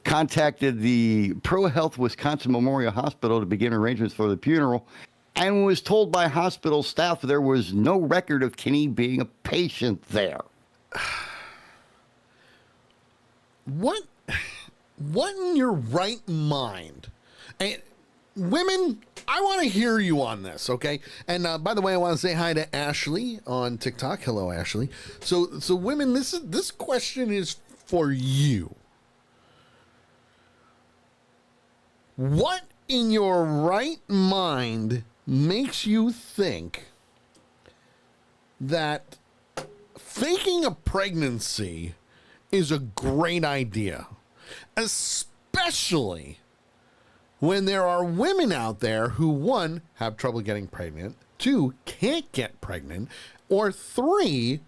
contacted the Pro Health Wisconsin Memorial Hospital to begin arrangements for the funeral and was told by hospital staff there was no record of Kinney being a patient there. What in your right mind? And women, I want to hear you on this, okay? And by the way, I want to say hi to Ashley on TikTok. Hello, Ashley. So women, this question is for you. What in your right mind makes you think that faking a pregnancy is a great idea, especially when there are women out there who, one, have trouble getting pregnant, two, can't get pregnant, or three,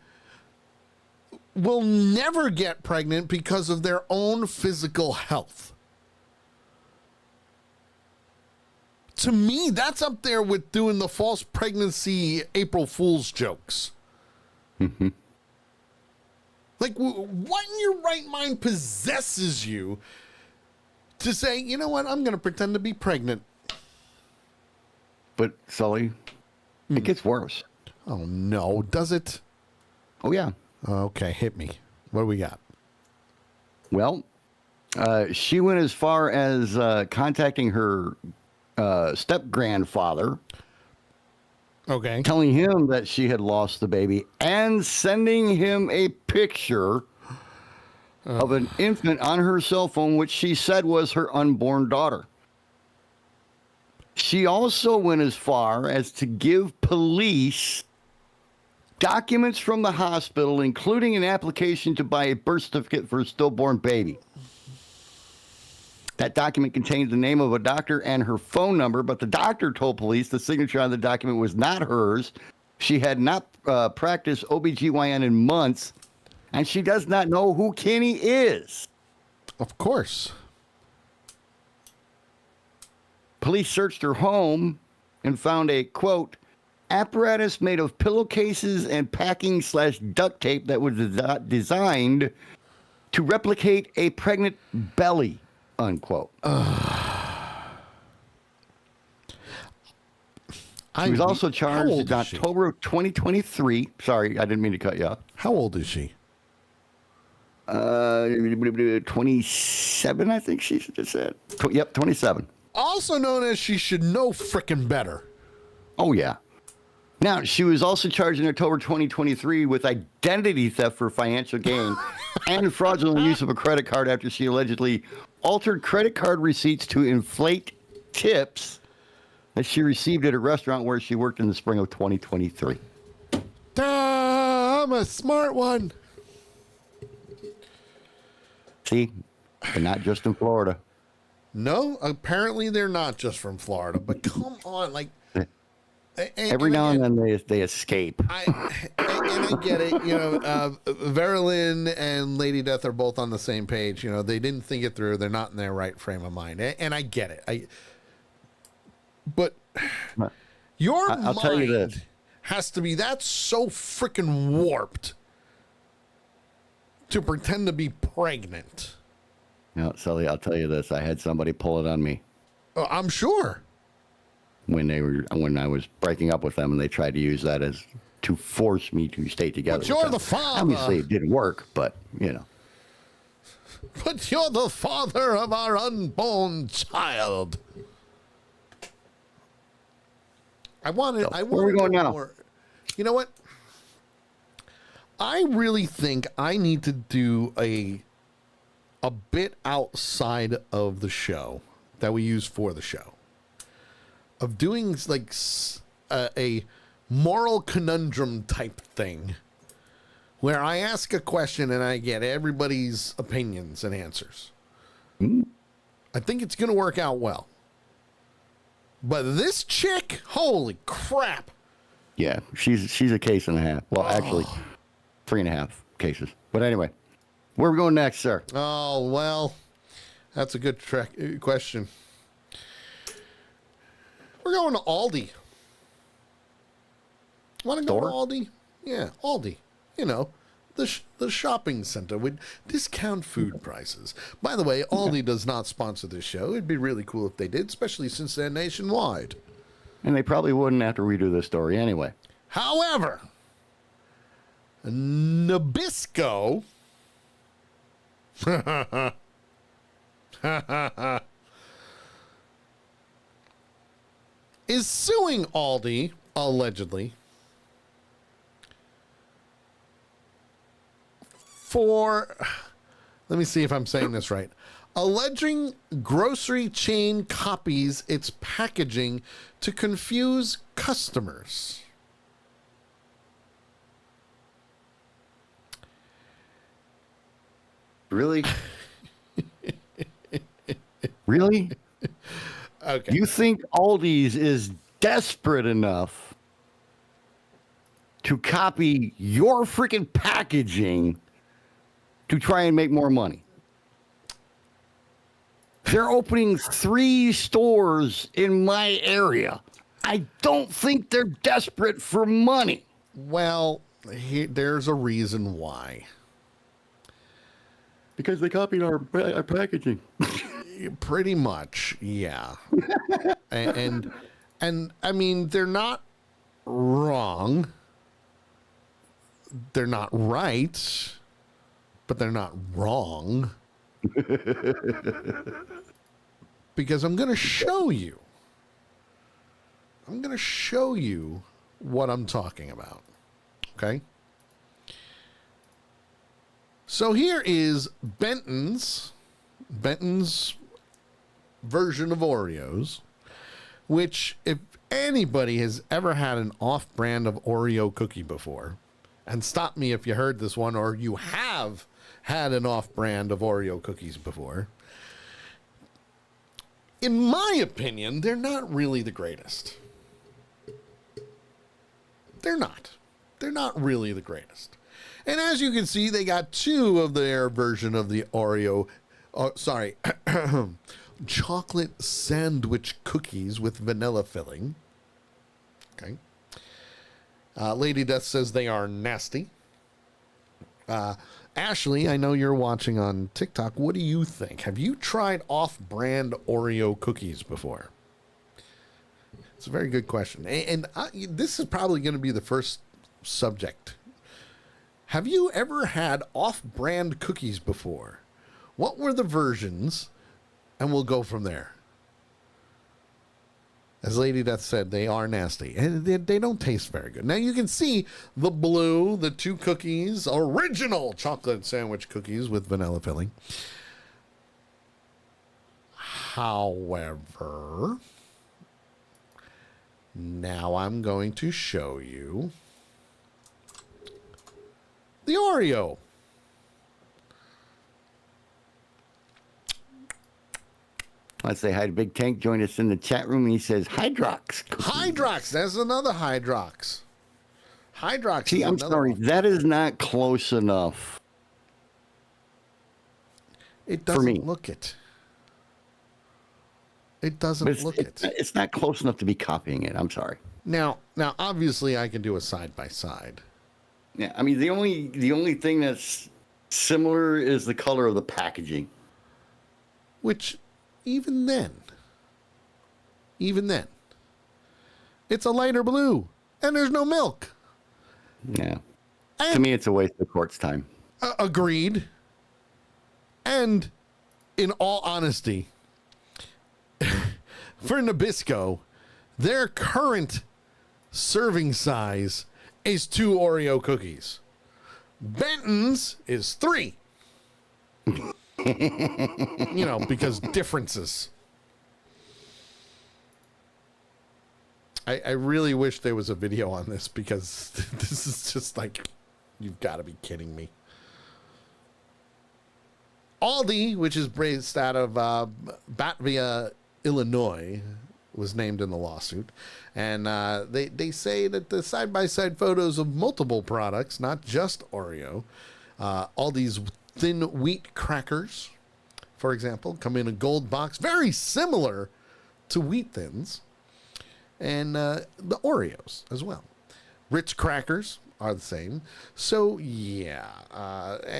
will never get pregnant because of their own physical health? To me, that's up there with doing the false pregnancy April Fool's jokes. Mm-hmm. Like, what in your right mind possesses you to say, you know what, I'm going to pretend to be pregnant? But, Sully, it gets worse. Oh, no. Does it? Oh, yeah. Okay, hit me. What do we got? Well, she went as far as contacting her step-grandfather. Okay. Telling him that she had lost the baby and sending him a picture of an infant on her cell phone, which she said was her unborn daughter. She also went as far as to give police documents from the hospital, including an application to buy a birth certificate for a stillborn baby. That document contained the name of a doctor and her phone number, but the doctor told police the signature on the document was not hers. She had not practiced OBGYN in months, and she does not know who Kenny is. Of course. Police searched her home and found a, quote, apparatus made of pillowcases and packing/duct tape that was designed to replicate a pregnant belly. Unquote. She was also charged in October of 2023. Sorry, I didn't mean to cut you off. How old is she? 27, I think she just said. Yep, 27. Also known as she should know frickin' better. Oh, yeah. Now, she was also charged in October 2023 with identity theft for financial gain and fraudulent use of a credit card after she allegedly altered credit card receipts to inflate tips that she received at a restaurant where she worked in the spring of 2023. I'm a smart one. See, they're not just in Florida. No, apparently they're not just from Florida, but come on, like... Every now and then they escape. And I get it. You know, Verilyn and Lady Death are both on the same page. You know, they didn't think it through. They're not in their right frame of mind. And I get it. But your I'll tell you this. Has to be, that's so freaking warped to pretend to be pregnant. No, Sully, I'll tell you this. I had somebody pull it on me. I'm sure. When I was breaking up with them, and they tried to use that as to force me to stay together. But you're the father. Obviously, it didn't work, but you know. But you're the father of our unborn child. Where are we going now? More. You know what? I really think I need to do a bit outside of the show that we use for the show. Of doing like a moral conundrum type thing where I ask a question and I get everybody's opinions and answers. I think it's going to work out well. But this chick, holy crap. Yeah, she's a case and a half. Well, actually, 3.5 cases. But anyway, where are we going next, sir? Oh, well, that's a good question. We're going to Aldi. Want to go to Aldi? Yeah, Aldi. You know, the shopping center with discount food prices. By the way, Aldi does not sponsor this show. It'd be really cool if they did, especially since they're nationwide. And they probably wouldn't after we do this story anyway. However, Nabisco... is suing Aldi, allegedly, for, let me see if I'm saying this right, alleging grocery chain copies its packaging to confuse customers. Really? Really? Okay. You think Aldi's is desperate enough to copy your freaking packaging to try and make more money? They're opening 3 stores in my area. I don't think they're desperate for money. Well, there's a reason why. Because they copied our packaging. Pretty much, yeah. and I mean, they're not wrong. They're not right, but they're not wrong. Because I'm going to show you. I'm going to show you what I'm talking about. Okay? So here is Benton's version of Oreos, which if anybody has ever had an off-brand of Oreo cookie before, and stop me if you heard this one or you have had an off-brand of Oreo cookies before, in my opinion, they're not really the greatest. They're not. They're not really the greatest. And as you can see, they got 2 of their version of the Oreo, chocolate sandwich cookies with vanilla filling. Okay. Lady Death says they are nasty. Ashley, I know you're watching on TikTok. What do you think? Have you tried off-brand Oreo cookies before? It's a very good question. And this is probably going to be the first subject. Have you ever had off-brand cookies before? What were the versions? And we'll go from there. As Lady Death said, they are nasty. And they don't taste very good. Now you can see the blue, the 2 cookies, original chocolate sandwich cookies with vanilla filling. However, now I'm going to show you the Oreo. Let's say hi to Big Tank. Join us in the chat room. He says Hydrox. Hydrox. That's another Hydrox. Hydrox. See, I'm sorry. One. That is not close enough. It doesn't look it. It doesn't look it. It's not close enough to be copying it. I'm sorry. Now, obviously, I can do a side by side. Yeah, I mean the only thing that's similar is the color of the packaging. Which, even then, it's a lighter blue, and there's no milk. Yeah. To me, it's a waste of Court's time. Agreed. And in all honesty, for Nabisco, their current serving size is 2 Oreo cookies. Benton's is 3. Because differences. I really wish there was a video on this because this is just like, you've got to be kidding me. Aldi, which is based out of Batavia, Illinois, was named in the lawsuit. And they say that the side-by-side photos of multiple products, not just Oreo, Aldi's thin wheat crackers, for example, come in a gold box, very similar to Wheat Thins, and the Oreos as well. Ritz crackers are the same. So, yeah.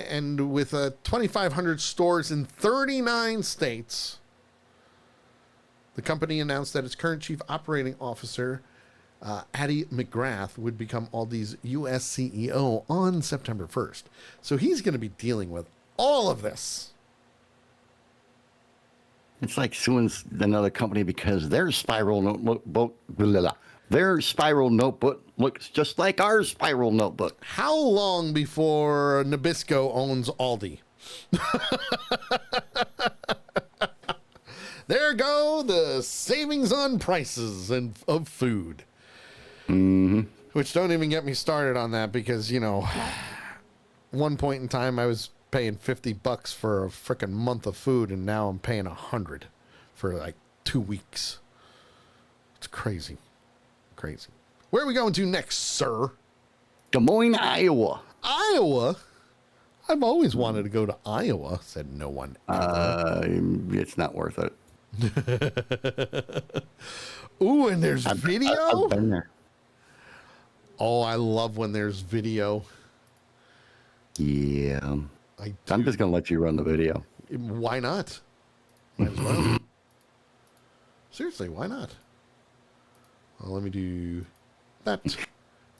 And with 2,500 stores in 39 states, the company announced that its current chief operating officer, Addie McGrath, would become Aldi's U.S. CEO on September 1st. So he's going to be dealing with all of this. It's like suing another company because their spiral notebook, their spiral notebook looks just like our spiral notebook. How long before Nabisco owns Aldi? There go the savings on prices of food. Mm-hmm. Which don't even get me started on that because, you know, one point in time I was paying $50 for a freaking month of food, and now I'm paying $100 for like 2 weeks. It's crazy. Crazy. Where are we going to next, sir? Des Moines, Iowa. Iowa? I've always wanted to go to Iowa, said no one ever. It's not worth it. Ooh, and there's video? I've been there. Oh, I love when there's video. Yeah. I'm just going to let you run the video. Why not? Might as well. Seriously, why not? Well, let me do that.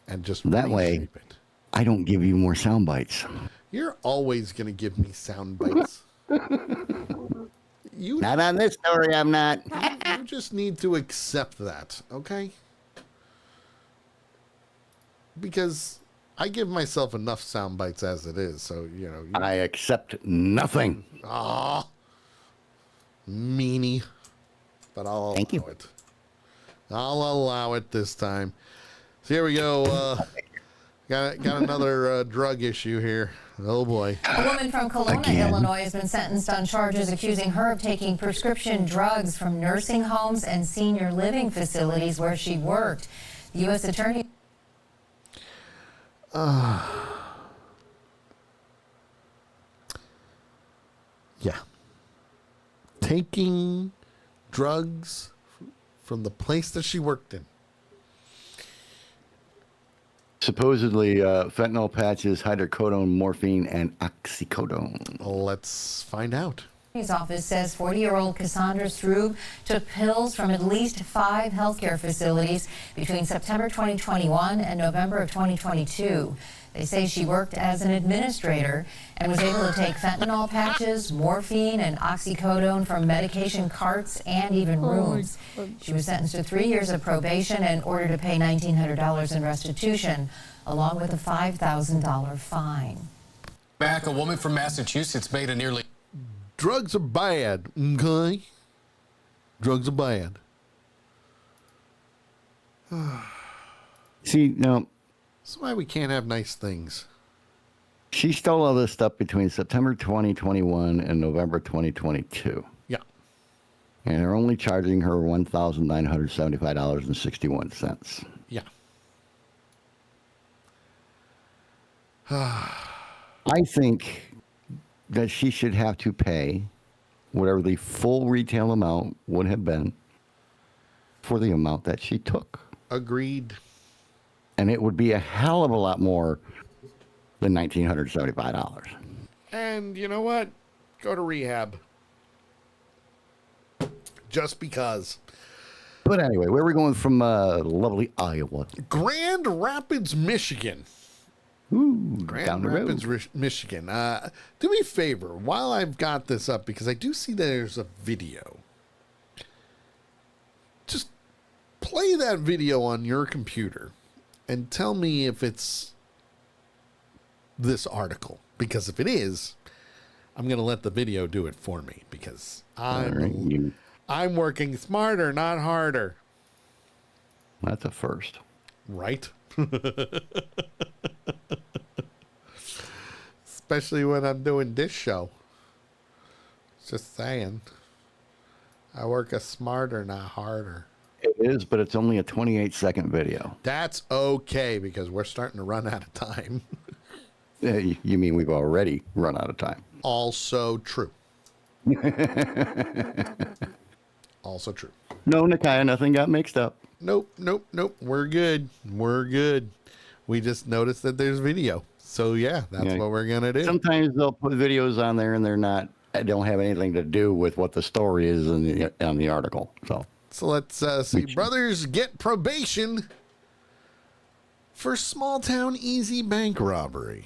And just that way, it. I don't give you more sound bites. You're always going to give me sound bites. Not on this story, I'm not. You just need to accept that, okay? Because I give myself enough sound bites as it is, so, you know. I accept nothing. Ah, meanie. But I'll allow it. I'll allow it this time. So here we go. Got another drug issue here. Oh, boy. A woman from Kelowna, Illinois, has been sentenced on charges accusing her of taking prescription drugs from nursing homes and senior living facilities where she worked. The U.S. Attorney... Yeah. Taking drugs from the place that she worked in. Supposedly fentanyl patches, hydrocodone, morphine, and oxycodone. Let's find out. His office says 40-year-old Cassandra Strube took pills from at least 5 healthcare facilities between September 2021 and November of 2022. They say she worked as an administrator and was able to take fentanyl patches, morphine, and oxycodone from medication carts and even rooms. She was sentenced to 3 years of probation and ordered to pay $1,900 in restitution, along with a $5,000 fine. Back, a woman from Massachusetts made a nearly... Drugs are bad, okay? Drugs are bad. See, now... That's why we can't have nice things. She stole all this stuff between September 2021 and November 2022. Yeah. And they're only charging her $1,975.61. Yeah. I think that she should have to pay whatever the full retail amount would have been for the amount that she took. Agreed. And it would be a hell of a lot more than $1,975. And you know what? Go to rehab. Just because. But anyway, where are we going from lovely Iowa? Grand Rapids, Michigan. Ooh, Grand Rapids, Michigan. Do me a favor while I've got this up, because I do see there's a video. Just play that video on your computer and tell me if it's this article. Because if it is, I'm going to let the video do it for me, because I'm working smarter, not harder. That's a first. Right? Especially when I'm doing this show. Just saying. I work a smarter, not harder. It is, but it's only a 28-second video. That's okay, because we're starting to run out of time. You mean we've already run out of time? Also true. Also true. No, Nakia, nothing got mixed up. Nope. We're good. We just noticed that there's video. So yeah, that's what we're gonna do. Sometimes they'll put videos on there and they don't have anything to do with what the story is on the article. So let's see. Brothers get probation for small town easy bank robbery.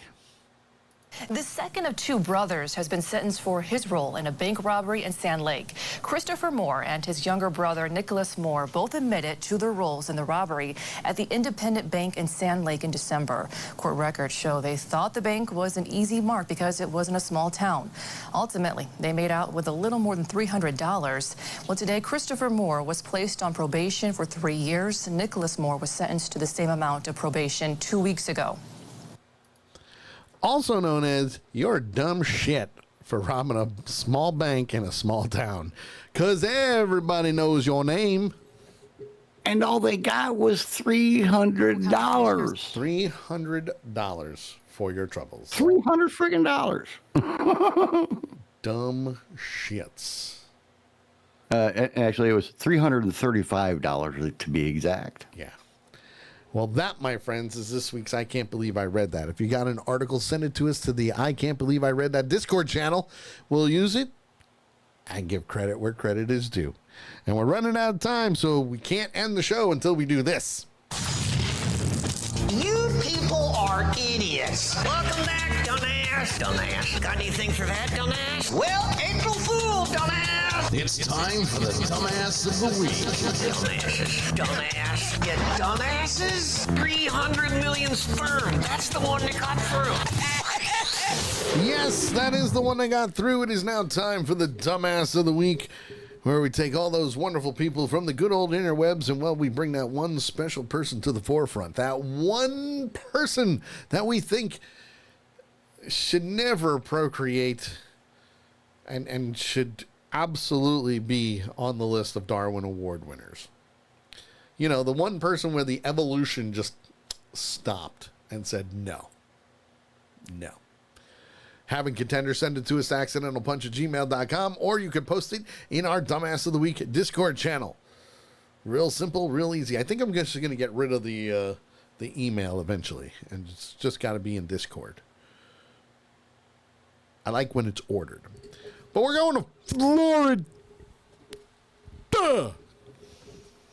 The second of two brothers has been sentenced for his role in a bank robbery in Sand Lake. Christopher Moore and his younger brother, Nicholas Moore, both admitted to their roles in the robbery at the Independent Bank in Sand Lake in December. Court records show they thought the bank was an easy mark because it was in a small town. Ultimately, they made out with a little more than $300. Well, today, Christopher Moore was placed on probation for 3 years. Nicholas Moore was sentenced to the same amount of probation 2 weeks ago. Also known as you're dumb shit for robbing a small bank in a small town. Because everybody knows your name. And all they got was $300. $300 for your troubles. $300 friggin' dollars. Dumb shits. Actually, it was $335 to be exact. Yeah. Well, that, my friends, is this week's I Can't Believe I Read That. If you got an article, send it to us to the I Can't Believe I Read That Discord channel. We'll use it and give credit where credit is due. And we're running out of time, so we can't end the show until we do this. You people are idiots. Welcome back, dumbass. Dumbass. Got anything for that, dumbass? Well, April Fool, dumbass. It's time for the Dumbass of the Week. Dumbasses. Dumbass. You dumbasses? 300 million sperm. That's the one that got through. Yes, that is the one that got through. It is now time for the Dumbass of the Week, where we take all those wonderful people from the good old interwebs and, well, we bring that one special person to the forefront. That one person that we think should never procreate and should absolutely be on the list of Darwin Award winners. You know, the one person where the evolution just stopped and said no. No. Having contenders, send it to us accidentalpunch@gmail.com, or you could post it in our Dumbass of the Week Discord channel. Real simple, real easy. I think I'm just going to get rid of the email eventually, and it's just got to be in Discord. I like when it's ordered. But we're going to Florida.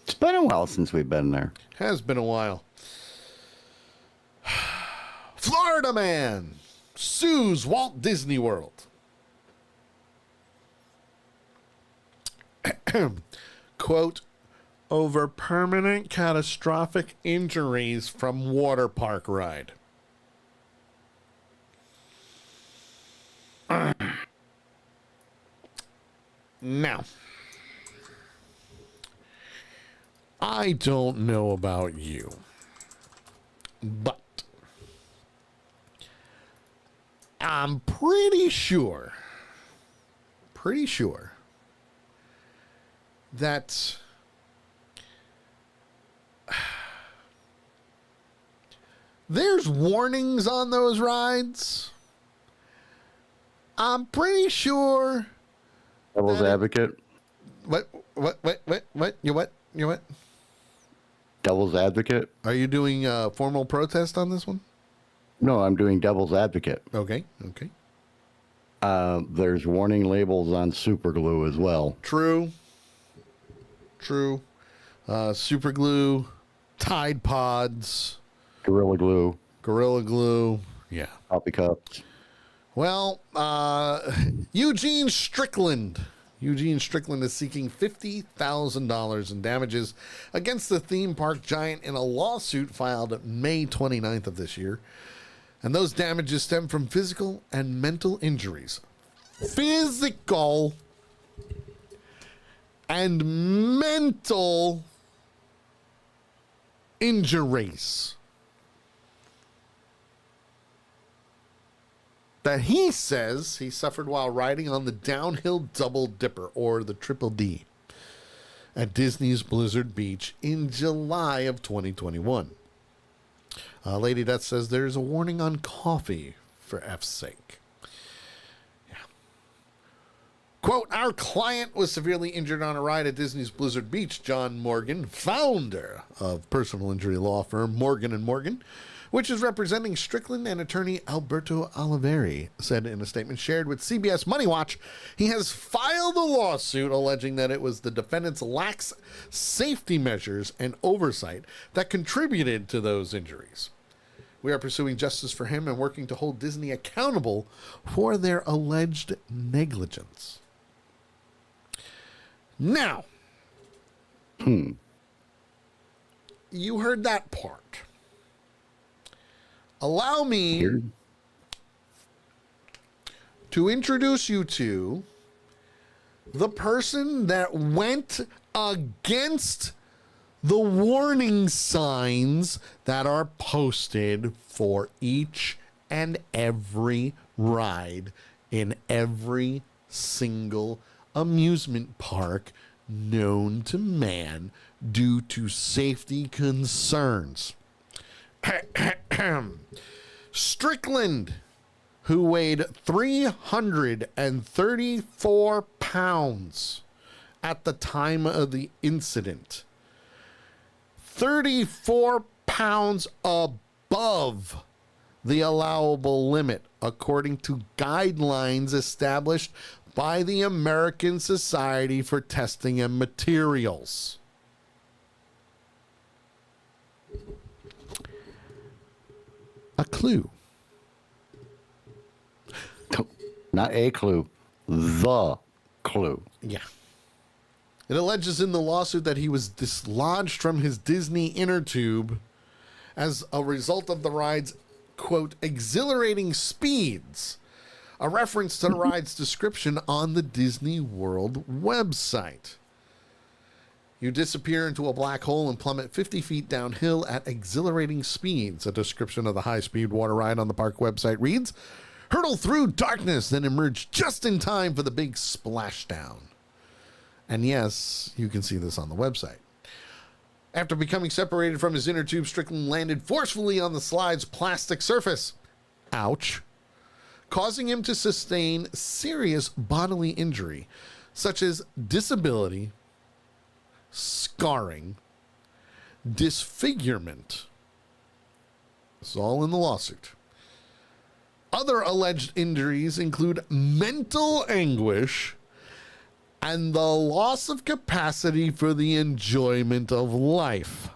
It's been a while since we've been there. Has been a while. Florida man sues Walt Disney World. Quote, over permanent catastrophic injuries from water park ride. Now, I don't know about you, but I'm pretty sure that there's warnings on those rides. I'm pretty sure. Devil's advocate. What? You what? Devil's advocate. Are you doing a formal protest on this one? No, I'm doing devil's advocate. Okay. There's warning labels on super glue as well. True. Super glue, Tide Pods, Gorilla glue. Yeah. Coffee cups. Well, Eugene Strickland is seeking $50,000 in damages against the theme park giant in a lawsuit filed May 29th of this year. And those damages stem from physical and mental injuries. Physical and mental injuries that he says he suffered while riding on the downhill double dipper, or the Triple D, at Disney's Blizzard Beach in July of 2021. Lady Death says there's a warning on coffee for F's sake. Yeah. Quote, our client was severely injured on a ride at Disney's Blizzard Beach. John Morgan, founder of personal injury law firm Morgan & Morgan, which is representing Strickland, and attorney Alberto Oliveri, said in a statement shared with CBS Money Watch, he has filed a lawsuit alleging that it was the defendant's lax safety measures and oversight that contributed to those injuries. We are pursuing justice for him and working to hold Disney accountable for their alleged negligence. Now, you heard that part. Allow me to introduce you to the person that went against the warning signs that are posted for each and every ride in every single amusement park known to man due to safety concerns. Strickland, who weighed 334 pounds at the time of the incident, 34 pounds above the allowable limit, according to guidelines established by the American Society for Testing and Materials. A clue. Not a clue. The clue. Yeah. It alleges in the lawsuit that he was dislodged from his Disney inner tube as a result of the ride's, quote, exhilarating speeds, a reference to the ride's description on the Disney World website. You disappear into a black hole and plummet 50 feet downhill at exhilarating speeds. A description of the high-speed water ride on the park website reads, hurtle through darkness, then emerge just in time for the big splashdown. And yes, you can see this on the website. After becoming separated from his inner tube, Strickland landed forcefully on the slide's plastic surface. Ouch. Causing him to sustain serious bodily injury, such as disability, scarring, disfigurement. It's all in the lawsuit. Other alleged injuries include mental anguish and the loss of capacity for the enjoyment of life.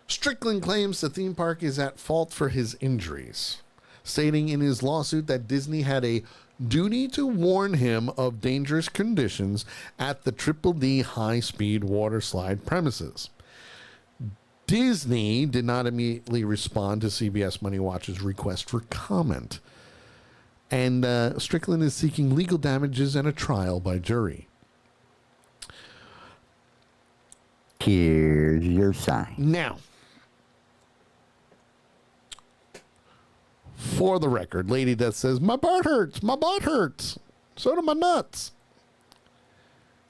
Strickland claims the theme park is at fault for his injuries, stating in his lawsuit that Disney had a duty to warn him of dangerous conditions at the Triple D high-speed water slide premises. Disney did not immediately respond to CBS Money Watch's request for comment, and Strickland is seeking legal damages and a trial by jury. Here's your sign. Now, for the record, Lady Death says, my butt hurts, so do my nuts.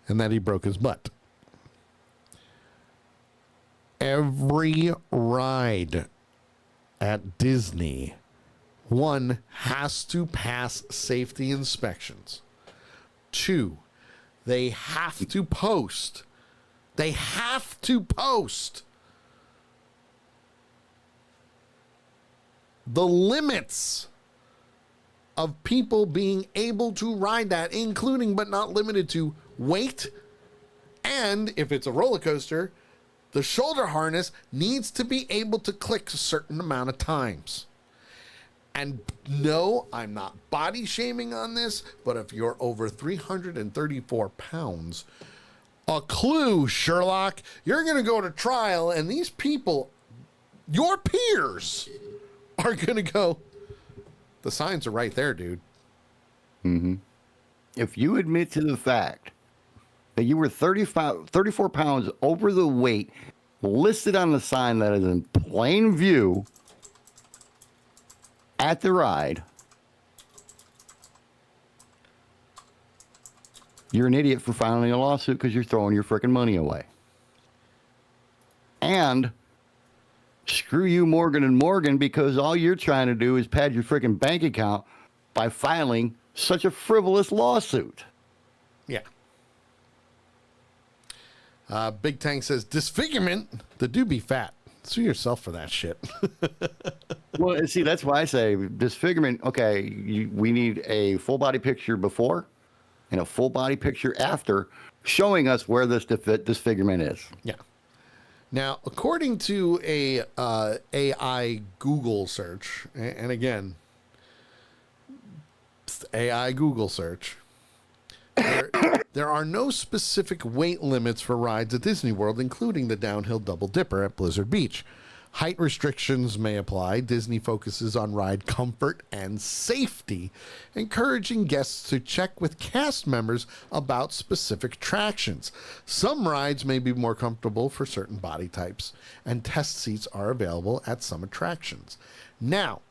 And that he broke his butt. Every ride at Disney, one, has to pass safety inspections. Two, they have to post. The limits of people being able to ride that, including but not limited to weight, and if it's a roller coaster, the shoulder harness needs to be able to click a certain amount of times. And no, I'm not body shaming on this, but if you're over 334 pounds, a clue, Sherlock, you're going to go to trial, and these people, your peers, are going to go, the signs are right there, dude. Mm-hmm. If you admit to the fact that you were 34 pounds over the weight listed on the sign that is in plain view at the ride, you're an idiot for filing a lawsuit because you're throwing your freaking money away. And screw you, Morgan & Morgan, because all you're trying to do is pad your freaking bank account by filing such a frivolous lawsuit. Yeah. Big Tank says, disfigurement, the dude be fat. Sue yourself for that shit. Well, see, that's why I say disfigurement, okay, we need a full body picture before and a full body picture after showing us where this disfigurement is. Yeah. Now, according to a AI Google search, and again, AI Google search, there are no specific weight limits for rides at Disney World, including the downhill Double Dipper at Blizzard Beach. Height restrictions may apply. Disney focuses on ride comfort and safety, encouraging guests to check with cast members about specific attractions. Some rides may be more comfortable for certain body types, and test seats are available at some attractions. Now,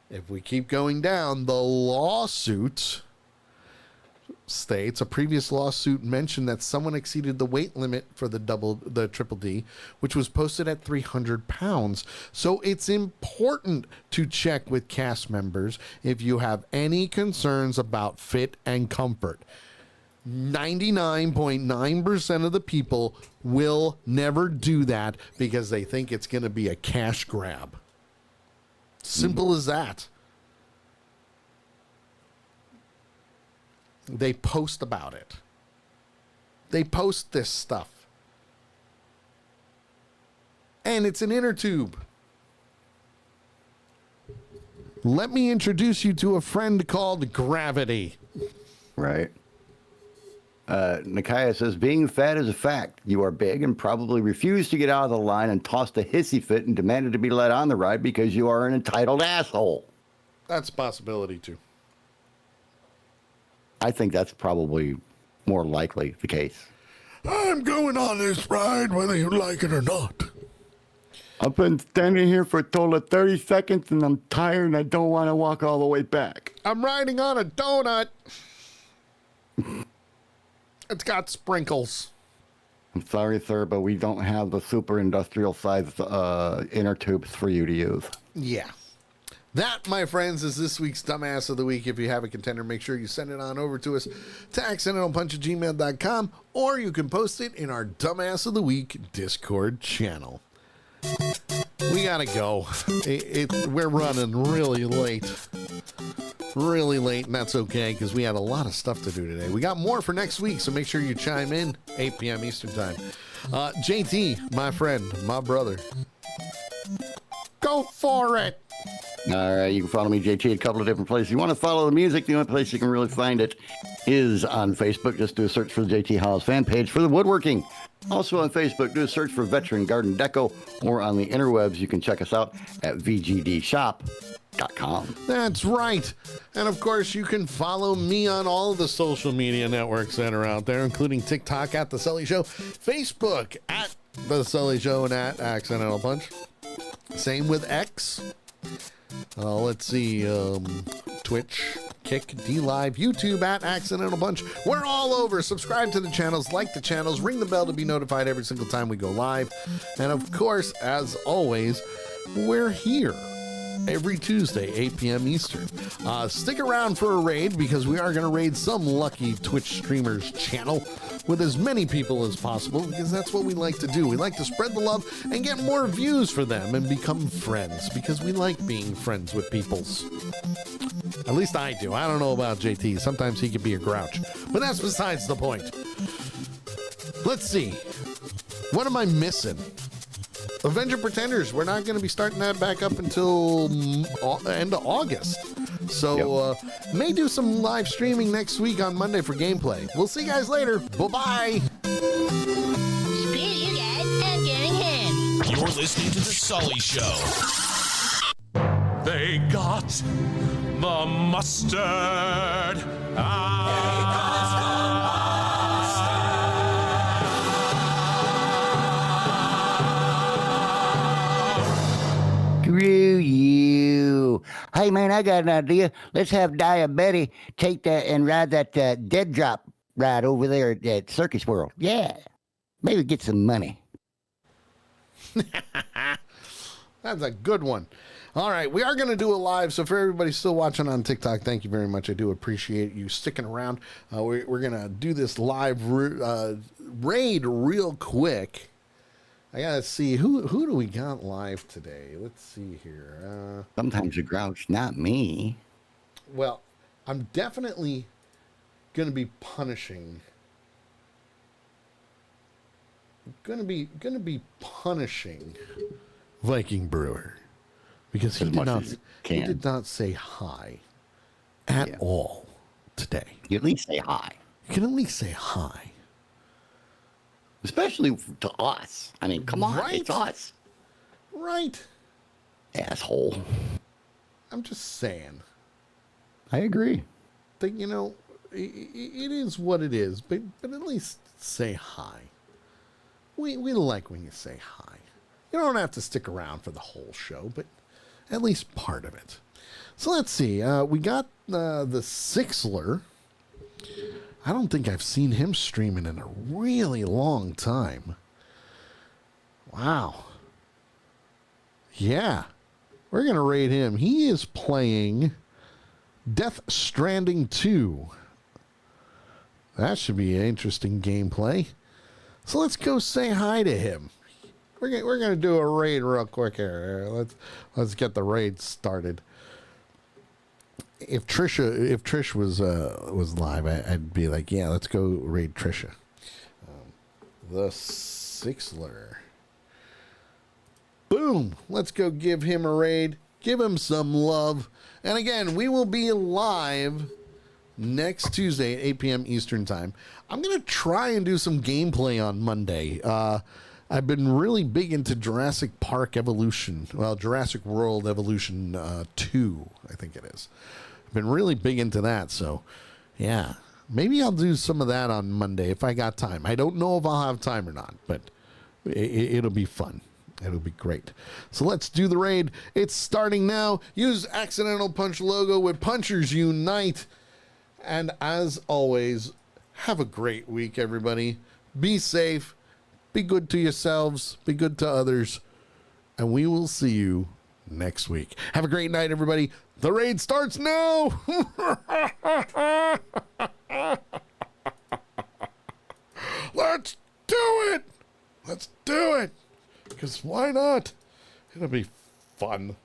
if we keep going down, the lawsuit states a previous lawsuit mentioned that someone exceeded the weight limit for the Triple D, which was posted at 300 pounds. So it's important to check with cast members if you have any concerns about fit and comfort. 99.9% of the people will never do that because they think it's going to be a cash grab. Simple as that. They post about it. They post this stuff. And it's an inner tube. Let me introduce you to a friend called Gravity. Right. Nakaya says, being fat is a fact. You are big and probably refused to get out of the line and tossed a hissy fit and demanded to be let on the ride because you are an entitled asshole. That's a possibility, too. I think that's probably more likely the case. I'm going on this ride whether you like it or not. I've been standing here for a total of 30 seconds and I'm tired and I don't want to walk all the way back. I'm riding on a donut. It's got sprinkles. I'm sorry, sir, but we don't have the super industrial size inner tubes for you to use. Yeah. That, my friends, is this week's Dumbass of the Week. If you have a contender, make sure you send it on over to us to accidentalpunch@gmail.com, or you can post it in our Dumbass of the Week Discord channel. We gotta go. We're running really late. Really late, and that's okay, because we had a lot of stuff to do today. We got more for next week, so make sure you chime in, 8 p.m. Eastern Time. JT, my friend, my brother. Go for it! All right, you can follow me, JT, a couple of different places. You want to follow the music, the only place you can really find it is on Facebook. Just do a search for the JT Hollis fan page for the woodworking. Also on Facebook, do a search for Veteran Garden Deco, or on the interwebs, you can check us out at vgdshop.com. That's right. And of course, you can follow me on all of the social media networks that are out there, including TikTok at The Sully Show, Facebook at The Sully Show, and at Accidental Punch. Same with X. Let's see, Twitch, Kick, DLive, YouTube at Accidental Punch. We're all over. Subscribe to the channels, like the channels, ring the bell to be notified every single time we go live. And of course, as always, we're here every Tuesday, 8 p.m. Eastern. Stick around for a raid, because we are going to raid some lucky Twitch streamer's channel with as many people as possible, because that's what we like to do. We like to spread the love and get more views for them and become friends, because we like being friends with peoples. At least I do. I don't know about JT. Sometimes he can be a grouch, but that's besides the point. Let's see. What am I missing? Avenger Pretenders, we're not going to be starting that back up until end of August. So may do some live streaming next week on Monday for gameplay. We'll see you guys later. Bye-bye. Screw you guys, I'm getting him. You're listening to The Sully Show. They got the mustard. Screw you. Hey, man, I got an idea. Let's have Diabetti take that and ride that dead drop ride over there at Circus World. Yeah. Maybe get some money. That's a good one. All right, we are going to do a live, so for everybody still watching on TikTok, thank you very much. I do appreciate you sticking around. We're going to do this live raid real quick. I got to see, who do we got live today? Let's see here. Sometimes you grouch, not me. Well, I'm definitely going to be punishing gonna be punishing Viking Brewer because he did not say hi at all today. You at least say hi. You can at least say hi. Especially to us. I mean, come on, it's us. Right. Asshole. I'm just saying. I agree. That, you know, it is what it is, but at least say hi. We like when you say hi. You don't have to stick around for the whole show, but at least part of it. So let's see. We got the Sixler. I don't think I've seen him streaming in a really long time. Wow. Yeah. We're going to raid him. He is playing Death Stranding 2. That should be an interesting gameplay. So let's go say hi to him. We're gonna do a raid real quick here. Let's get the raid started. If Trish was live, I'd be like, yeah, let's go raid Trisha. The Sixler. Boom! Let's go give him a raid. Give him some love. And again, we will be live next Tuesday at 8 p.m. Eastern Time. I'm going to try and do some gameplay on Monday. I've been really big into Jurassic Park Evolution. Well, Jurassic World Evolution 2, I think it is. I've been really big into that, so yeah. Maybe I'll do some of that on Monday if I got time. I don't know if I'll have time or not, but it'll be fun. It'll be great. So let's do the raid. It's starting now. Use Accidental Punch logo with Punchers Unite. And as always, have a great week, everybody. Be safe. Be good to yourselves. Be good to others. And we will see you next week. Have a great night, everybody. The raid starts now. Let's do it. Let's do it. Because why not? It'll be fun.